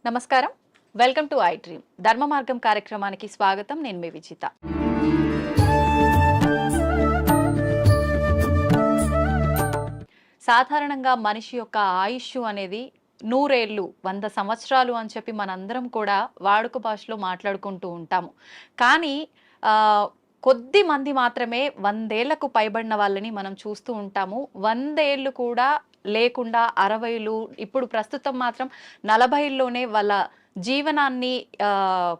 నమస్కారం, welcome to I dream ధర్మ మార్గం కార్యక్రమానికి స్వాగతం. నేను మీ విజిత. సాధారణంగా మనిషి యొక్క ఆయుష్ అనేది 100 ఏళ్ళు 100 సంవత్సరాలు అని చెప్పి మనందరం కూడా వాడుక భాషలో మాట్లాడుకుంటూ ఉంటాము. కానీ కొద్ది మంది మాత్రమే 100 ఏళ్లకు పైబడిన వాళ్ళని మనం చూస్తూ ఉంటాము. 100 ఏళ్ళు కూడా లేకుండా 60లు, ఇప్పుడు ప్రస్తుతం మాత్రం 40లోనే వాళ్ళ జీవనాన్ని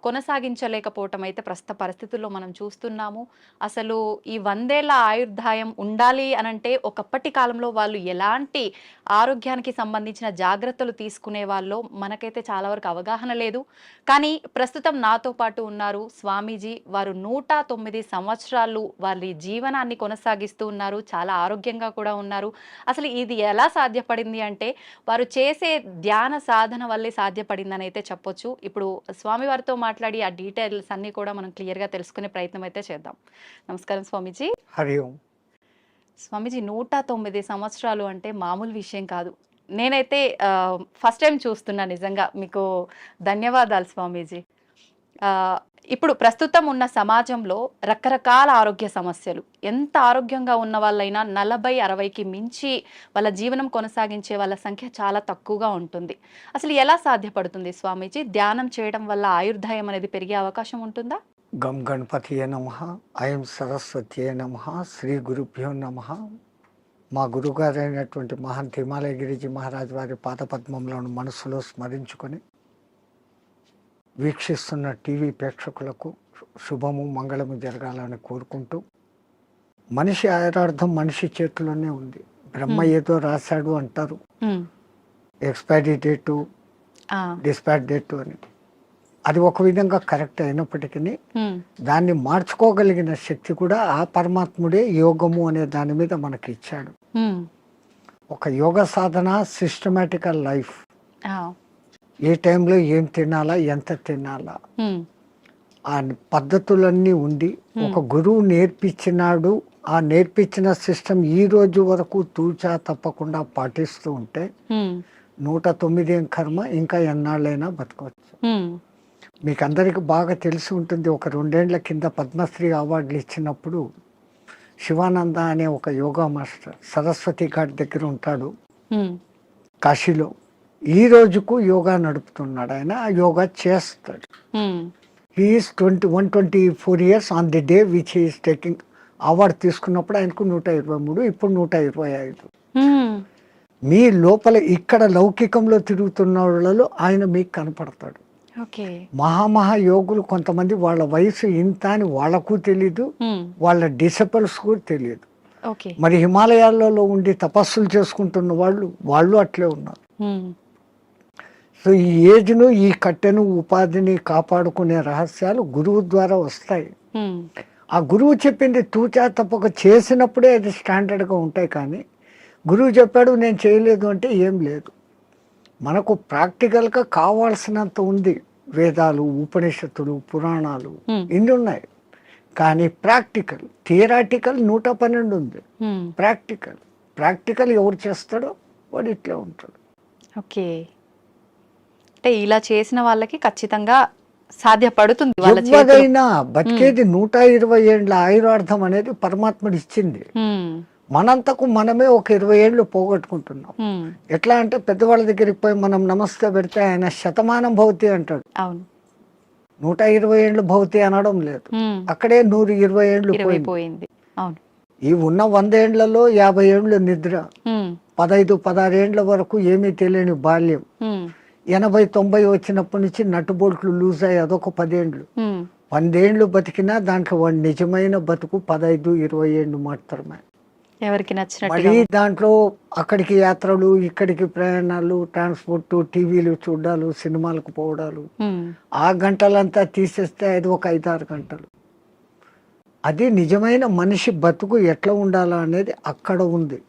కొనసాగించలేకపోవటం అయితే ప్రస్తుత పరిస్థితుల్లో మనం చూస్తున్నాము. అసలు ఈ 100 ఏళ్ల ఆయుర్దాయం ఉండాలి అనంటే ఒకప్పటి కాలంలో వాళ్ళు ఎలాంటి ఆరోగ్యానికి సంబంధించిన జాగ్రత్తలు తీసుకునే వాళ్ళో మనకైతే చాలా వరకు అవగాహన లేదు. కానీ ప్రస్తుతం నాతో పాటు ఉన్నారు స్వామీజీ. వారు 109 సంవత్సరాలు వారి జీవనాన్ని కొనసాగిస్తూ ఉన్నారు. చాలా ఆరోగ్యంగా కూడా ఉన్నారు. అసలు ఇది ఎలా సాధ్యపడింది అంటే వారు చేసే ధ్యాన సాధన వల్లే సాధ్యపడిందని అయితే చెప్పొచ్చు. ఇప్పుడు స్వామి వారితో మాట్లాడి ఆ డీటెయిల్స్ అన్ని కూడా మనం క్లియర్గా తెలుసుకునే ప్రయత్నం అయితే చేద్దాం. నమస్కారం స్వామీజీ. హరి ఓం. స్వామీజీ, 109 సంవత్సరాలు అంటే మామూలు విషయం కాదు. నేనైతే ఫస్ట్ టైం చూస్తున్నా. నిజంగా మీకు ధన్యవాదాలు స్వామీజీ. ఇప్పుడు ప్రస్తుతం ఉన్న సమాజంలో రకరకాల ఆరోగ్య సమస్యలు, ఎంత ఆరోగ్యంగా ఉన్న వాళ్ళైనా 40-60కి మించి వాళ్ళ జీవనం కొనసాగించే వాళ్ళ సంఖ్య చాలా తక్కువగా ఉంటుంది. అసలు ఎలా సాధ్యపడుతుంది స్వామీజీ? ధ్యానం చేయడం వల్ల ఆయుర్దాయం అనేది పెరిగే అవకాశం ఉంటుందా? గం గణపతియే నమః, ఐం సరస్వతియే నమః, శ్రీ గురుభ్యో నమః. మా గురుగారైనటువంటి మహంత్ హిమాలయ గిరిజీ మహారాజ్ వారి పాదపద్మంలోని మనసులో స్మరించుకొని వీక్షిస్తున్న టీవీ ప్రేక్షకులకు శుభము మంగళము జరగాలని కోరుకుంటూ, మనిషి ఆయురార్థం మనిషి చేతిలోనే ఉంది. బ్రహ్మ ఏదో రాశాడు అంటారు, ఎక్స్పైరీ డేటు, డిస్పాచ్ డేటు అని. అది ఒక విధంగా కరెక్ట్ అయినప్పటికీ దాన్ని మార్చుకోగలిగిన శక్తి కూడా ఆ పరమాత్ముడే యోగము అనే దాని మీద మనకి ఇచ్చాడు. ఒక యోగ సాధన, సిస్టమేటికల్ లైఫ్, ఏ టైంలో ఏం తినాలా, ఎంత తినాలా, ఆ పద్ధతులన్నీ ఉండి ఒక గురువు నేర్పించినాడు. ఆ నేర్పించిన సిస్టమ్ ఈ రోజు వరకు తూచా తప్పకుండా పాటిస్తూ ఉంటే 109 కర్మ ఇంకా ఎన్నాళ్ళైనా బతకవచ్చు. మీకు అందరికి బాగా తెలిసి ఉంటుంది, ఒక 2 ఏళ్ల కింద పద్మశ్రీ అవార్డులు ఇచ్చినప్పుడు శివానంద అనే ఒక యోగా మాస్టర్ సరస్వతి ఘాట్ దగ్గర ఉంటాడు కాశీలో. ఈ రోజుకు యోగా నడుపుతున్నాడు ఆయన. ఆ యోగా చేస్తాడు. He's 124 years on the day which he's taking award. తీసుకున్నప్పుడు ఆయనకు 123, ఇప్పుడు 125. మీ లోపల ఇక్కడ లౌకికంలో తిరుగుతున్న వాళ్ళలో ఆయన మీకు కనపడతాడు. మహామహా యోగులు కొంతమంది వాళ్ళ వయసు ఇంత అని వాళ్ళకు తెలీదు, వాళ్ళ డిసిపుల్స్ కూడా తెలియదు. మరి హిమాలయాలలో ఉండి తపస్సులు చేసుకుంటున్న వాళ్ళు అట్లే ఉన్నారు. సో ఈ ఏజ్ను, ఈ కట్టెను, ఉపాధిని కాపాడుకునే రహస్యాలు గురువు ద్వారా వస్తాయి. ఆ గురువు చెప్పింది తూచా తప్పక చేసినప్పుడే అది స్టాండర్డ్గా ఉంటాయి. కానీ గురువు చెప్పాడు నేను చేయలేదు అంటే ఏం లేదు. మనకు ప్రాక్టికల్గా కావాల్సినంత ఉంది. వేదాలు, ఉపనిషత్తులు, పురాణాలు ఇన్ని ఉన్నాయి. కానీ ప్రాక్టికల్, థియరాటికల్ 112 ఉంది. ప్రాక్టికల్ ఎవరు చేస్తాడో వాడు ఇట్లా ఉంటాడు. ఓకే, అంటే ఇలా చేసిన వాళ్ళకి ఖచ్చితంగా సాధ్యపడుతుంది. ఎవరైనా బతికేది 120 ఏళ్ళ ఆయురార్థం అనేది పరమాత్ముడు ఇచ్చింది. మనంతకు మనమే ఒక 20 ఏళ్ళు పోగొట్టుకుంటున్నాం. ఎట్లా అంటే పెద్దవాళ్ళ దగ్గరికి పోయి మనం నమస్తే పెడితే ఆయన శతమానం భవతి అంటాడు. 120 ఏళ్ళు భవతి అనడం లేదు. అక్కడే 120 ఏళ్ళు పోయింది. ఈ ఉన్న 100 ఏళ్లలో 50 ఏళ్ళు నిద్ర, 15-16 ఏళ్ల వరకు ఏమీ తెలియని బాల్యం, 80-90 వచ్చినప్పటి నుంచి నట్టుబోల్ట్లు లూజ్ అయ్యి అదొక 10 ఏళ్ళు. 100 ఏళ్ళు బతికినా దాంట్లో వాడు నిజమైన బతుకు 15-20 ఏళ్ళు మాత్రమే. ఎవరికి నచ్చినట్టు మళ్ళీ దాంట్లో అక్కడికి యాత్రలు, ఇక్కడికి ప్రయాణాలు, ట్రాన్స్పోర్ట్, టీవీలు చూడాలు, సినిమాలకు పోవడాలు, ఆ గంటలంతా తీసేస్తే అది ఒక 5-6 గంటలు. అది నిజమైన మనిషి బతుకు ఎట్లా ఉండాలా అనేది అక్కడ ఉంది.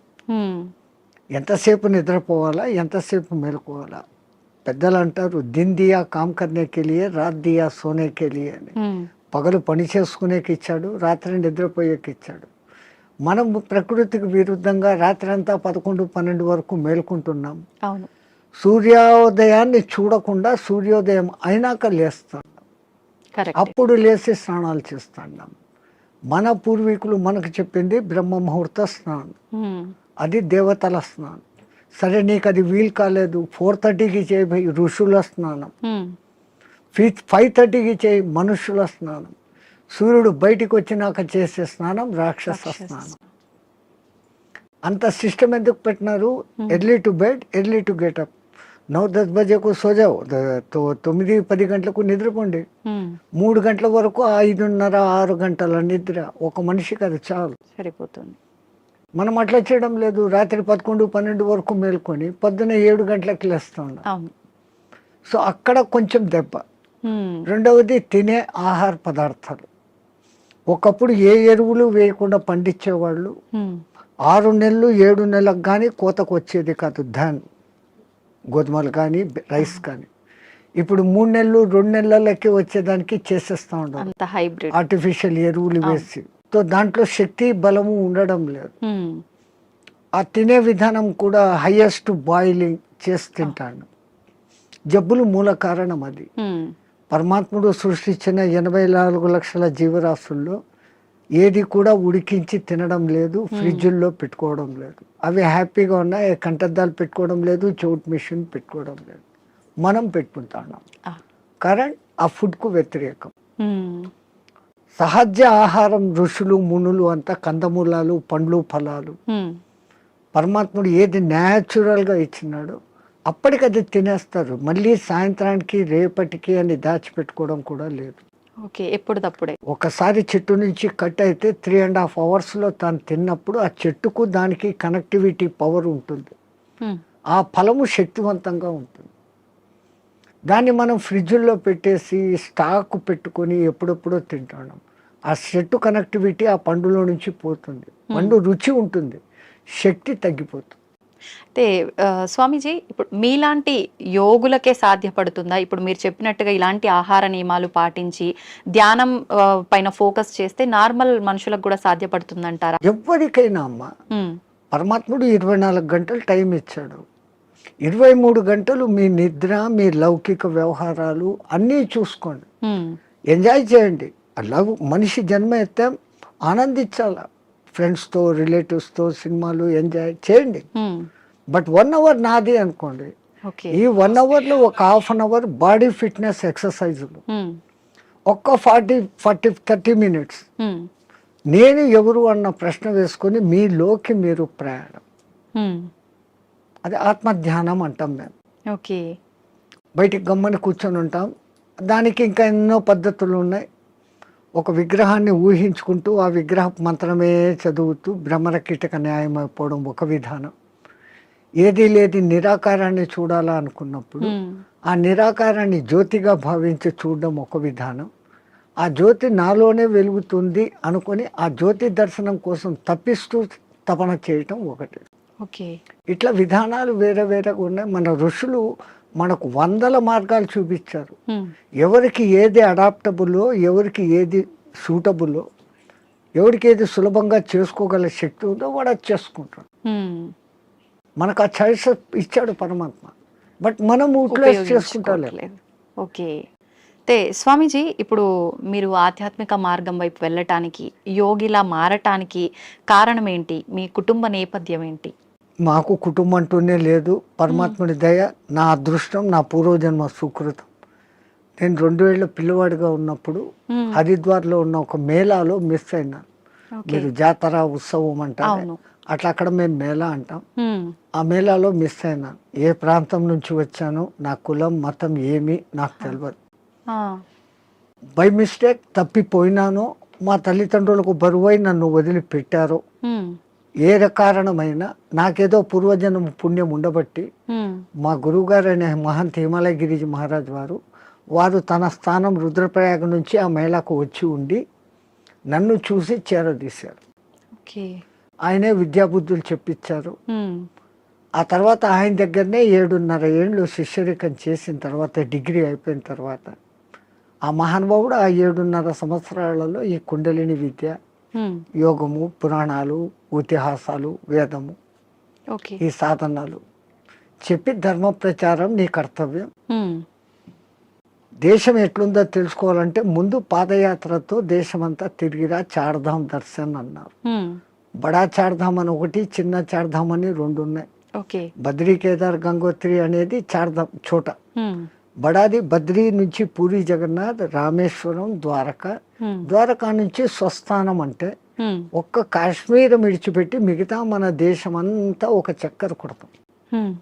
ఎంతసేపు నిద్రపోవాలా, ఎంతసేపు మేలుకోవాలా. పెద్దలు అంటారు దిన్ దియా కామ్ కర్నేకి లియే, రాత్ దియా సోనేకి లియే అని. పగలు పని చేసుకునేకి ఇచ్చాడు, రాత్రి నిద్రపోయేకి ఇచ్చాడు. మనం ప్రకృతికి విరుద్ధంగా రాత్రంతా 11-12 వరకు మేల్కుంటున్నాం. అవును. సూర్యోదయాన్ని చూడకుండా సూర్యోదయం అయినాక లేస్తాం. కరెక్ట్. అప్పుడు లేచి స్నానాలు చేస్తున్నాం. మన పూర్వీకులు మనకు చెప్పింది బ్రహ్మ ముహూర్త స్నానం, అది దేవతల స్నానం. సరే నీకు అది వీలు కాలేదు, 4:30కి చేయి ఋషుల స్నానం, 5:30కి చేయి మనుషుల స్నానం, సూర్యుడు బయటికి వచ్చినాక చేసే స్నానం రాక్షస స్నానం. అంత సిస్టమ్ ఎందుకు పెట్టినారు? Early to bed, early to get up. 9-10 బజేకు సోజావు, 9-10 గంటలకు నిద్రపోండి. 3 గంటల వరకు 5:30-6 గంటల నిద్ర ఒక మనిషికి అది చాలు, సరిపోతుంది. మనం అట్లా చేయడం లేదు. రాత్రి 11-12 వరకు మేల్కొని పొద్దున్న 7 గంటలకు లేస్తూ ఉన్నాం. సో అక్కడ కొంచెం దెబ్బ. రెండవది తినే ఆహార పదార్థాలు. ఒకప్పుడు ఏ ఎరువులు వేయకుండా పండించేవాళ్ళు. 6 నెలలు 7 నెలలకు కానీ కోతకు వచ్చేది కాదు ధాన్, గోధుమలు కానీ రైస్ కానీ. ఇప్పుడు 3 నెలలు 2 నెలలకి వచ్చేదానికి చేసేస్తూ ఉంటారు ఆర్టిఫిషియల్ ఎరువులు వేసి. సో దాంట్లో శక్తి బలము ఉండడం లేదు. ఆ తినే విధానం కూడా హైయెస్ట్ బాయిలింగ్ చేసి తింటాను. జబ్బులు మూల కారణం అది. పరమాత్ముడు సృష్టించిన 84 లక్షల జీవరాశుల్లో ఏది కూడా ఉడికించి తినడం లేదు, ఫ్రిడ్జుల్లో పెట్టుకోవడం లేదు. అవి హ్యాపీగా ఉన్నాయి, కంటద్దాలు పెట్టుకోవడం లేదు, చౌట్ మిషన్ పెట్టుకోవడం లేదు. మనం పెట్టుకుంటున్నాం. కరెంట్ ఆ ఫుడ్కు వ్యతిరేకం. సహజ ఆహారం ఋషులు మునులు అంతా కందమూలాలు, పండ్లు, ఫలాలు. పరమాత్ముడు ఏది న్యాచురల్గా ఇచ్చినాడో అప్పటికది తినేస్తారు. మళ్ళీ సాయంత్రానికి రేపటికి అని దాచిపెట్టుకోవడం కూడా లేదు. ఓకే, ఎప్పుడు తప్పుడే. ఒకసారి చెట్టు నుంచి కట్ అయితే 3.5 అవర్స్లో తాను తిన్నప్పుడు ఆ చెట్టుకు దానికి కనెక్టివిటీ పవర్ ఉంటుంది. ఆ ఫలము శక్తివంతంగా ఉంటుంది. దాన్ని మనం ఫ్రిడ్జ్లో పెట్టేసి స్టాక్ పెట్టుకొని ఎప్పుడెప్పుడో తింటాం. ఆ చెట్టు కనెక్టివిటీ ఆ పండులో నుంచి పోతుంది. పండు రుచి ఉంటుంది, శక్తి తగ్గిపోతుంది. అయితే స్వామీజీ, ఇప్పుడు మీలాంటి యోగులకే సాధ్యపడుతుందా? ఇప్పుడు మీరు చెప్పినట్టుగా ఇలాంటి ఆహార నియమాలు పాటించి ధ్యానం పైన ఫోకస్ చేస్తే నార్మల్ మనుషులకు కూడా సాధ్యపడుతుందంటారా? ఎవరికైనా అమ్మ, పరమాత్ముడు 24 గంటలు టైం ఇచ్చాడు. 23 గంటలు మీ నిద్ర, మీ లౌకిక వ్యవహారాలు అన్నీ చూసుకోండి, ఎంజాయ్ చేయండి. లవ్ మనిషి జన్మ ఎత్తే ఆనందించాల. ఫ్రెండ్స్తో, రిలేటివ్స్తో సినిమాలు ఎంజాయ్ చేయండి. బట్ 1 అవర్ నాది అనుకోండి. ఈ 1 అవర్లో ఒక ½ అవర్ బాడీ ఫిట్నెస్ ఎక్సర్సైజులు, ఒక్క 40-30 మినిట్స్ నేను ఎవరు అన్న ప్రశ్న వేసుకొని మీలోకి మీరు ప్రయాణం. అది ఆత్మధ్యానం అంటాం మేము. ఓకే, బయటికి గమ్మని కూర్చొని ఉంటాం. దానికి ఇంకా ఎన్నో పద్ధతులు ఉన్నాయి. ఒక విగ్రహాన్ని ఊహించుకుంటూ ఆ విగ్రహ మంత్రమే చదువుతూ భ్రమర కీటక న్యాయం అయిపోవడం ఒక విధానం. ఏది లేది నిరాకారాన్ని చూడాలా అనుకున్నప్పుడు ఆ నిరాకారాన్ని జ్యోతిగా భావించి చూడడం ఒక విధానం. ఆ జ్యోతి నాలోనే వెలుగుతుంది అనుకొని ఆ జ్యోతి దర్శనం కోసం తప్పిస్తూ తపన చేయటం ఒకటి. ఓకే, ఇట్లా విధానాలు వేరే వేరేగా ఉన్నాయి. మన ఋషులు మనకు 100 మార్గాలు చూపించారు. ఎవరికి ఏది అడాప్టబుల్లో, ఎవరికి ఏది సూటబుల్లో, ఎవరికి ఏది సులభంగా చేసుకోగల శక్తి ఉందో వాడు అది చేసుకుంటాడు. మనకు ఆ చాయిస్ ఇచ్చాడు పరమాత్మ. బట్ మనం యూటిలైజ్ చేసుకుంటలేదు. ఓకే, అయితే స్వామీజీ, ఇప్పుడు మీరు ఆధ్యాత్మిక మార్గం వైపు వెళ్ళటానికి, యోగిలా మారటానికి కారణం ఏంటి? మీ కుటుంబ నేపథ్యం ఏంటి? మాకు కుటుంబం అంటూనే లేదు. పరమాత్ముడి దయ, నా అదృష్టం, నా పూర్వజన్మ సుకృతం. నేను 2 ఏళ్ళ పిల్లవాడిగా ఉన్నప్పుడు హరిద్వార్లో ఉన్న ఒక మేళాలో మిస్ అయినాను. మీరు జాతర ఉత్సవం అంటారు, అట్లా అక్కడ మేము మేళా అంటాం. ఆ మేళాలో మిస్ అయినాను. ఏ ప్రాంతం నుంచి వచ్చానో, నా కులం మతం ఏమి నాకు తెలియదు. బై మిస్టేక్ తప్పిపోయినానో, మా తల్లిదండ్రులకు బరువై నన్ను వదిలిపెట్టారో, ఏ కారణమైనా నాకేదో పూర్వజన్మ పుణ్యం ఉండబట్టి మా గురువుగారు అయిన మహంత్ హిమాలయగిరి మహారాజ్ వారు తన స్థానం రుద్రప్రయాగ నుంచి ఆ మేళాకు వచ్చి ఉండి నన్ను చూసి చేరదీశారు. ఆయనే విద్యాబుద్ధులు చెప్పించారు. ఆ తర్వాత ఆయన దగ్గరనే 7.5 ఏళ్ళు శిష్యరికం చేసిన తర్వాత, డిగ్రీ అయిపోయిన తర్వాత, ఆ మహానుభావుడు ఆ 7.5 సంవత్సరాలలో ఈ కుండలిని విద్య, ఉమ్, యోగము, పురాణాలు, ఇతిహాసాలు, వేదము, ఓకే. ఈ సాధనాలు చెప్పి ధర్మ ప్రచారం నీ కర్తవ్యం. ఉమ్, దేశం ఎట్లుందో తెలుసుకోవాలంటే ముందు పాదయాత్రతో దేశమంతా తిరిగిరా, చార్ధామ్ దర్శన్ అన్నారు. ఉమ్, బడా చార్ధామ్ అని ఒకటి, చిన్న చార్ధామ్ అని రెండు ఉన్నాయి. ఓకే. బద్రీ, కేదార్, గంగోత్రి అనేది చార్ధామ్ చోట. ఉమ్, బడాది బద్రీ నుంచి పూరి జగన్నాథ్, రామేశ్వరం, ద్వారకా, ఉమ్, ద్వారకా నుంచి స్వస్థానం. అంటే ఉమ్, ఒక్క కాశ్మీర్ విడిచిపెట్టి మిగతా మన దేశం అంతా ఒక చక్కర కొడతాం. ఉమ్,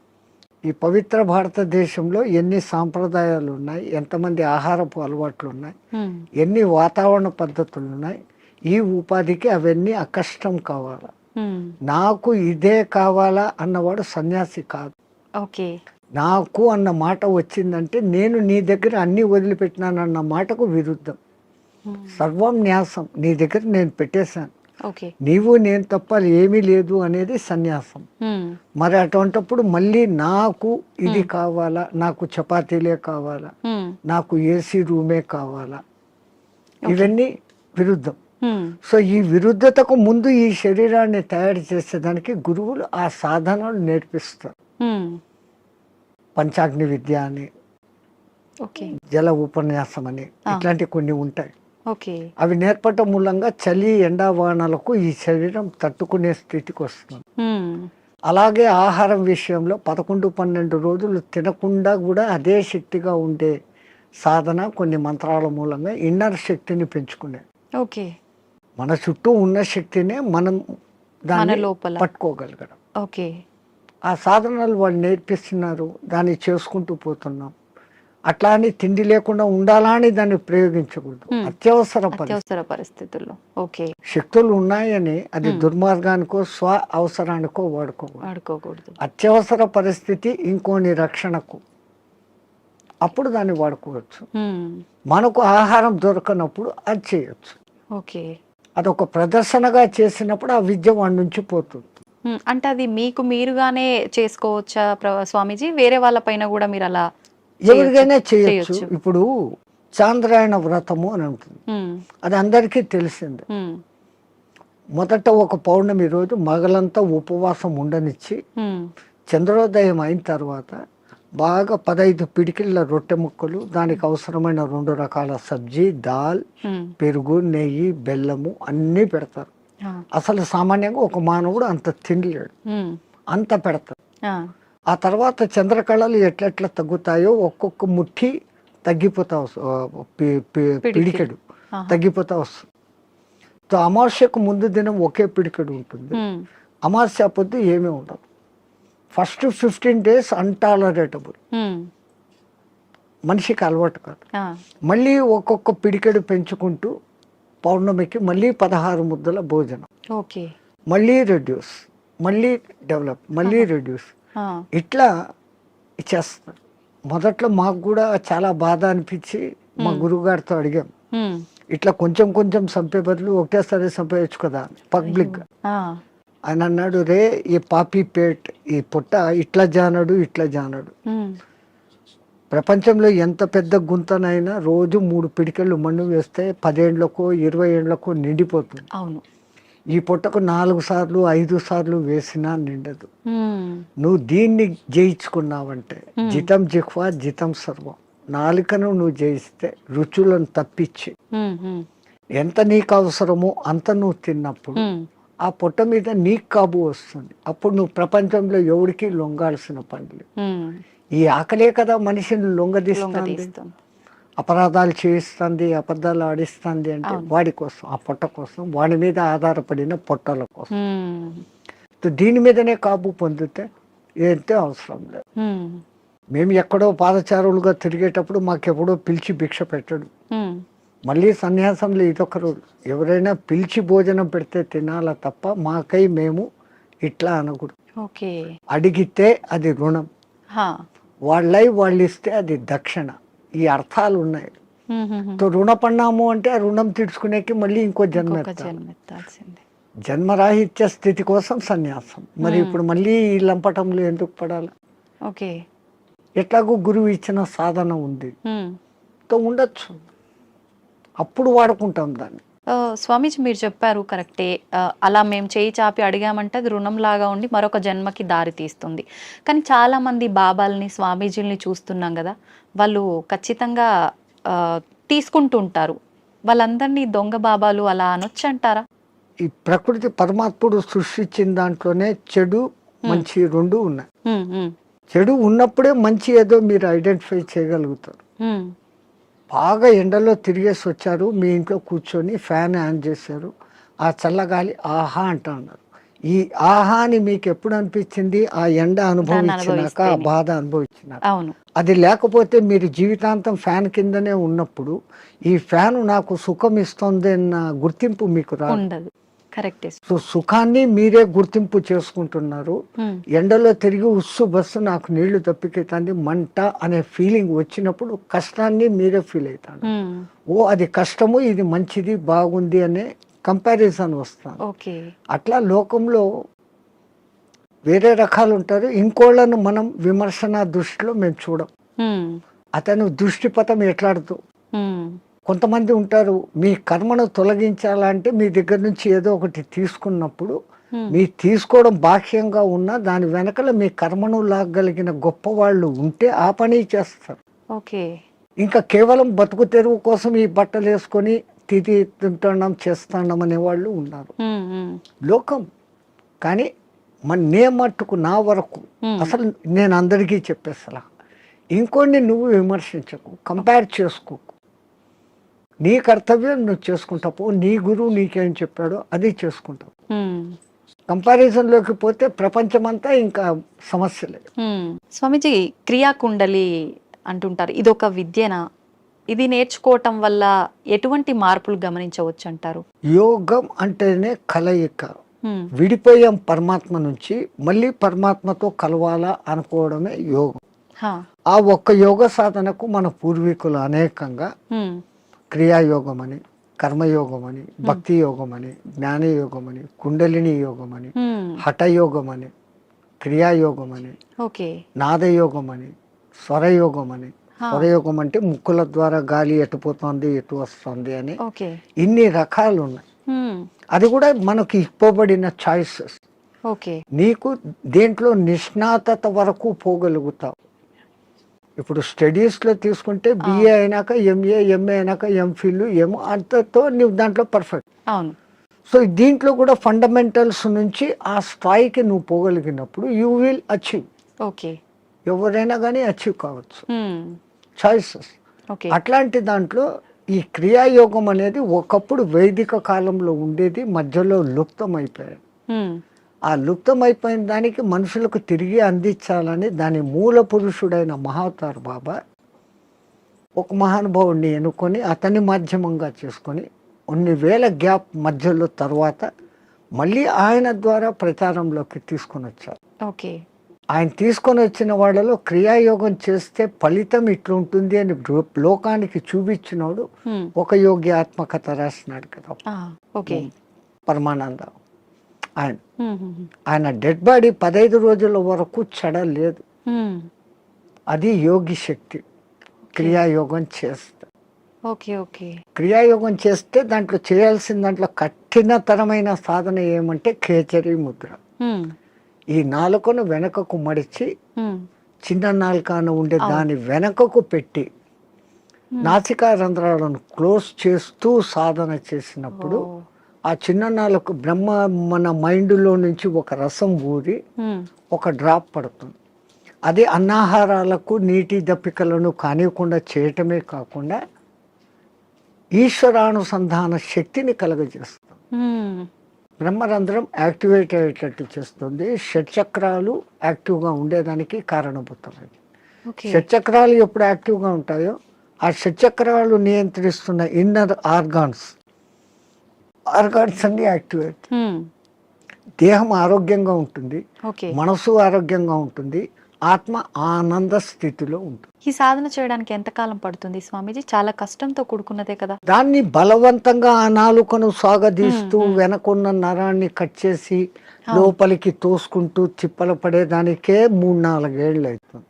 ఈ పవిత్ర భారతదేశంలో ఎన్ని సాంప్రదాయాలు ఉన్నాయి, ఎంతమంది ఆహారపు అలవాట్లు ఉన్నాయి, ఉమ్, ఎన్ని వాతావరణ పద్ధతులు ఉన్నాయి. ఈ ఉపాధికి అవన్నీ అకష్టం కావాలా. ఉమ్, నాకు ఇదే కావాలా అన్నవాడు సన్యాసి కాదు. ఓకే. నాకు అన్న మాట వచ్చిందంటే నేను నీ దగ్గర అన్నీ వదిలిపెట్టినానన్న మాటకు విరుద్ధం. ఉమ్, సర్వం న్యాసం, నీ దగ్గర నేను పెట్టేశాను, ఓకే. నీవు నేను తప్ప ఏమీ లేదు అనేది సన్యాసం. ఉమ్, మరి అటువంటప్పుడు మళ్ళీ నాకు ఇది కావాలా, నాకు చపాతీలే కావాలా, ఉమ్, నాకు ఏసీ రూమే కావాలా, ఇవన్నీ విరుద్ధం. ఉమ్, సో ఈ విరుద్ధతకు ముందు ఈ శరీరాన్ని తయారు చేసేదానికి గురువులు ఆ సాధనలు నేర్పిస్తారు. ఉమ్, పంచాగ్ని విద్య అని, ఓకే. జల ఉపన్యాసం అని, ఇట్లాంటి కొన్ని ఉంటాయి. ఓకే. అవి నేర్పటం మూలంగా చలి, ఎండా, వానలకు ఈ శరీరం తట్టుకునే స్థితికి వస్తుంది. ఉమ్, అలాగే ఆహారం విషయంలో 11-12 రోజులు తినకుండా కూడా అదే శక్తిగా ఉండే సాధన కొన్ని మంత్రాల మూలంగా ఇన్నర్ శక్తిని పెంచుకునే. ఓకే. మన చుట్టూ ఉన్న శక్తినే మనం మన దాన్ని లోపల. పట్టుకోగలగడం. ఓకే. ఆ సాధనలు వాళ్ళు నేర్పిస్తున్నారు, దాన్ని చేసుకుంటూ పోతున్నాం. అట్లా అని తిండి లేకుండా ఉండాలా అని దాన్ని ప్రయోగించకూడదు. అత్యవసర అత్యవసర పరిస్థితుల్లో. ఓకే. శక్తులు ఉన్నాయని అది దుర్మార్గానికో స్వ అవసరానికో వాడుకోకూడదు. వాడుకోకూడదు. అత్యవసర పరిస్థితి ఇంకోని రక్షణకు, అప్పుడు దాన్ని వాడుకోవచ్చు. ఉమ్, మనకు ఆహారం దొరకనప్పుడు అది చేయొచ్చు. ఓకే. అదొక ప్రదర్శనగా చేసినప్పుడు ఆ విద్య వాడి నుంచి పోతుంది. ఉమ్, అంటే అది మీకు మీరుగానే చేసుకోవచ్చా స్వామీజీ? వేరే వాళ్ళ పైన కూడా మీరు అలా ఎవరికైనా చేయొచ్చు. ఇప్పుడు చాంద్రాయణ వ్రతము అని ఉంటుంది, ఉమ్, అది అందరికీ తెలిసిందే. ఉమ్, మొదట ఒక పౌర్ణమి రోజు మగలంతా ఉపవాసం ఉండనిచ్చి ఉమ్, చంద్రోదయం అయిన తర్వాత బాగా 15 పిడికిళ్ళ రొట్టె ముక్కలు, దానికి అవసరమైన 2 రకాల సబ్జీ, దాల్, ఉమ్, పెరుగు, నెయ్యి, బెల్లము అన్నీ పెడతారు. ఆ, అసలు సామాన్యంగా ఒక మానవుడు అంత తినలేడు, ఉమ్, అంత పెడతారు. ఆ, ఆ తర్వాత చంద్రకళలు ఎట్లెట్లా తగ్గుతాయో ఒక్కొక్క ముఠి తగ్గిపోతా పిడికెడు ఆహా. తగ్గిపోతా వస్తుంది. సో అమావాస్యకు ముందు దినం ఒకే పిడికెడు ఉంటుంది, ఉమ్, అమావాస్య పొద్దు ఏమీ ఉండదు. ఫస్ట్ 15 days అన్టాలరేటబుల్, ఉమ్, మనిషికి అలవాటు కాదు. ఆ, మళ్ళీ ఒక్కొక్క పిడికెడు పెంచుకుంటూ పౌర్ణమికి మళ్ళీ 16 ముద్దల భోజనం, ఓకే. మళ్ళీ రెడ్యూస్, మళ్ళీ డెవలప్, మళ్ళీ రెడ్యూస్, ఆ, ఇట్లా ఇచ్చేస్తారు. మొదట్లో మాకు కూడా చాలా బాధ అనిపించి మా గురువుగారితో అడిగాం, ఉమ్, ఇట్లా కొంచెం కొంచెం చంపే బదులు ఒకటేసారి చంపేయచ్చు కదా పబ్లిక్. ఆ, ఆయన అన్నాడు, రే ఈ పాపీ పేట్, ఈ పుట్ట ఇట్లా జానడు ఇట్లా జానడు. ఉమ్, ప్రపంచంలో ఎంత పెద్ద గుంతనైనా రోజు 3 పిడికెళ్ళు మన్ను వేస్తే 10 ఏళ్లకో 20 ఏళ్లకో నిండిపోతుంది. అవును. ఈ పుట్టకు 4 సార్లు 5 సార్లు వేసినా నిండదు. ఉమ్, నువ్వు దీన్ని జయించుకున్నావంటే జితం జిహ్వా జితం సర్వం, నాలుకను నువ్వు జయిస్తే రుచులను తప్పించి ఉమ్, ఉమ్, ఎంత నీకు అవసరమో అంత నువ్వు తిన్నప్పుడు ఉమ్, ఆ పొట్ట మీద నీకు కాబు వస్తుంది. అప్పుడు నువ్వు ప్రపంచంలో ఎవరికి లొంగాల్సిన పని లేదు. ఉమ్, ఈ ఆకలే కదా మనిషిని లొంగదీస్తుంది, లొంగదీస్తుంది. అపరాధాలు చేయిస్తుంది, అబద్ధాలు ఆడిస్తుంది. అంటే వాడి కోసం, ఆ పొట్ట కోసం, వాడి మీద ఆధారపడిన పొట్టల కోసం. ఉమ్, దీని మీదనే కాబు పొందితే ఏంటే అవసరం లేదు. ఉమ్, మేము ఎక్కడో పాదచారులుగా తిరిగేటప్పుడు మాకెప్పుడో పిలిచి భిక్ష పెట్టడు. ఉమ్, మళ్ళీ సన్యాసంలో ఇదొక రోజు, ఎవరైనా పిలిచి భోజనం పెడితే తినాలా తప్ప మాకై మేము ఇట్లా అనకూడదు. ఓకే. అడిగితే అది రుణం, హా. వాళ్ళై వాళ్ళు ఇస్తే అది దక్షిణ. ఈ అర్థాలు ఉన్నాయి. ఉమ్, ఉమ్, ఉమ్. రుణపడినాము అంటే ఆ రుణం తీర్చుకునేకి మళ్ళీ ఇంకో జన్మ ఇంకొక ఎత్తాలి. జన్మ ఎత్తాల్సిందే. జన్మరాహిత్య స్థితి కోసం సన్యాసం. మరి ఇప్పుడు మళ్ళీ ఈ లంపటంలో ఎందుకు పడాలి? ఓకే. ఎట్లాగో గురువు ఇచ్చిన సాధన ఉంది, ఉమ్, తో ఉండొచ్చు, అప్పుడు వాడుకుంటాం దాన్ని. స్వామీజీ మీరు చెప్పారు కరెక్టే. అలా మేము చేయి చాపి అడిగామంటే అది రుణంలాగా ఉండి మరొక జన్మకి దారి తీస్తుంది. కానీ చాలామంది బాబాల్ని, స్వామీజీల్ని చూస్తున్నాం గదా! వాళ్ళు ఖచ్చితంగా తీసుకుంటూ ఉంటారు. వాళ్ళందరినీ దొంగ బాబాలు అలా అనొచ్చంటారా? ఈ ప్రకృతి పరమాత్ముడు సృష్టించిన దాంట్లోనే చెడు మంచి రెండు ఉన్నాయి. హ్మ్. హ్మ్. చెడు ఉన్నప్పుడే మంచి ఏదో మీరు ఐడెంటిఫై చేయగలుగుతారు. హ్మ్. బాగా ఎండలో తిరిగేసి వచ్చారు, మీ ఇంట్లో కూర్చొని ఫ్యాన్ ఆన్ చేశారు, ఆ చల్లగాలి ఆహా అంటున్నారు. ఈ ఆహా అని మీకు ఎప్పుడు అనిపించింది? ఆ ఎండ అనుభవించినాక, ఆ బాధ అనుభవించినాక. అవును. అది లేకపోతే మీరు జీవితాంతం ఫ్యాన్ కిందనే ఉన్నప్పుడు ఈ ఫ్యాన్ నాకు సుఖం ఇస్తుంది అన్న గుర్తింపు మీకు రాదు. ఉండదు. కరెక్టే. సో సుఖాన్ని మీరే గుర్తింపు చేసుకుంటున్నారు. ఎండలో తిరిగి ఉస్సు బస్సు నాకు నీళ్లు తప్పికెత్తంది మంట అనే ఫీలింగ్ వచ్చినప్పుడు కష్టాన్ని మీరే ఫీల్ అవుతాడు. ఓ అది కష్టము, ఇది మంచిది బాగుంది అనే కంపారిజన్ వస్తాను. ఓకే. అట్లా లోకంలో వేరే రకాలు ఉంటారు. ఇంకోళ్ళను మనం విమర్శన దృష్టిలో మేము చూడం. అతను దృష్టిపథం ఎట్లాడుతూ కొంతమంది ఉంటారు, మీ కర్మను తొలగించాలంటే మీ దగ్గర నుంచి ఏదో ఒకటి తీసుకున్నప్పుడు మీ తీసుకోవడం బాహ్యంగా ఉన్నా దాని వెనకల మీ కర్మను లాగలిగిన గొప్ప వాళ్ళు ఉంటే ఆ పని చేస్తారు. ఓకే. ఇంకా కేవలం బతుకు తెరువు కోసం ఈ బట్టలు వేసుకొని తిది తింటున్నాం చేస్తున్నాం అనే వాళ్ళు ఉన్నారు లోకం. కానీ నే మట్టుకు నా వరకు అసలు నేను అందరికీ చెప్పేస్తా, ఇంకోటి నువ్వు విమర్శించకు, కంపేర్ చేసుకోకు. నీ కర్తవ్యం నువ్వు చేసుకుంటావు, నీ గురువు నీకేం చెప్పాడో అది చేసుకుంటావు. కంపారిజన్లోకి పోతే ప్రపంచమంతా ఇంకా సమస్యలే. స్వామీజీ, క్రియాకుండలి అంటుంటారు, ఇది ఒక విద్యనా? ఇది నేర్చుకోవటం వల్ల ఎటువంటి మార్పులు గమనించవచ్చు అంటారు? యోగం అంటేనే కలయిక. విడిపోయాం పరమాత్మ నుంచి, మళ్ళీ పరమాత్మతో కలవాలా అనుకోవడమే యోగం. ఆ ఒక్క యోగ సాధనకు మన పూర్వీకులు అనేకంగా క్రియాయోగం అని, కర్మయోగం అని, భక్తి యోగం అని, జ్ఞానయోగం అని, కుండలిని యోగం అని, హఠయోగం అని, క్రియాయోగం అని, నాదయోగం అని, స్వరయోగం అని. స్వరయోగం అంటే ముక్కుల ద్వారా గాలి ఎటుపోతుంది ఎటు వస్తుంది అని ఇన్ని రకాలు ఉన్నాయి. అది కూడా మనకు ఇవ్వబడిన చాయిసెస్. నీకు దేంట్లో నిష్ణాతత వరకు పోగలుగుతావు. ఇప్పుడు స్టడీస్లో తీసుకుంటే బిఏ అయినాక ఎంఏ, ఎంఏ అయినాక ఎంఫిల్, ఏమో అంతతో నువ్వు దాంట్లో పర్ఫెక్ట్. అవును. సో దీంట్లో కూడా ఫండమెంటల్స్ నుంచి ఆ స్థాయికి నువ్వు పోగలిగినప్పుడు యూ విల్ అచీవ్. ఓకే. ఎవరైనా కానీ అచీవ్ కావచ్చు. చాయిసెస్. అట్లాంటి దాంట్లో ఈ క్రియాయోగం అనేది ఒకప్పుడు వైదిక కాలంలో ఉండేది, మధ్యలో లుప్తం అయిపోయాయి. ఆ లుప్తమైపోయిన దానికి మనుషులకు తిరిగి అందించాలని దాని మూల పురుషుడైన మహావతార్ బాబా ఒక మహానుభావుడిని ఎన్నుకొని అతని మాధ్యమంగా చేసుకొని కొన్ని వేల గ్యాప్ మధ్యలో తర్వాత మళ్ళీ ఆయన ద్వారా ప్రచారంలోకి తీసుకొని వచ్చారు. ఓకే. ఆయన తీసుకొని వచ్చిన వాళ్ళలో క్రియాయోగం చేస్తే ఫలితం ఇట్లుంటుంది అని లోకానికి చూపించినోడు ఒక యోగి ఆత్మకథ రాసినాడు కదా, పరమానంద. ఆయన డెడ్ బాడీ 15 రోజుల వరకు చెడలేదు. అది యోగి శక్తి. క్రియాయోగం చేస్తే క్రియాయోగం చేస్తే దాంట్లో చేయాల్సిన దాంట్లో కఠినతరమైన సాధన ఏమంటే ఖేచరీ ముద్ర. ఈ నాలుకను వెనకకు మడిచి చిన్న నాలుకను ఉండే దాని వెనకకు పెట్టి నాసికా రంధ్రాలను క్లోజ్ చేస్తూ సాధన చేసినప్పుడు ఆ చిన్న నాలుక బ్రహ్మ మన మైండ్లో నుంచి ఒక రసం ఊరి ఒక డ్రాప్ పడుతుంది. అది అన్నాహారాలకు నీటి దప్పికలను కానివ్వకుండా చేయటమే కాకుండా ఈశ్వరానుసంధాన శక్తిని కలగజేస్తుంది. బ్రహ్మరంధ్రం యాక్టివేట్ అయ్యేటట్టు చేస్తుంది. షట్చక్రాలు యాక్టివ్గా ఉండేదానికి కారణభూతమైంది. షట్చక్రాలు ఎప్పుడు యాక్టివ్గా ఉంటాయో ఆ షట్చక్రాలు నియంత్రిస్తున్న ఇన్నర్ ఆర్గాన్స్ అన్ని యాక్టివేట్. దేహం ఆరోగ్యంగా ఉంటుంది, మనసు ఆరోగ్యంగా ఉంటుంది, ఆత్మ ఆనంద స్థితిలో ఉంటుంది. ఈ సాధన చేయడానికి ఎంత కాలం పడుతుంది స్వామీజీ? చాలా కష్టంతో కూడుకున్నదే కదా. దాన్ని బలవంతంగా ఆ నాలుకను సాగదీస్తూ వెనకున్న నరాన్ని కట్ చేసి లోపలికి తోసుకుంటూ తిప్పలు పడేదానికే 3-4 ఏళ్ళు అవుతుంది.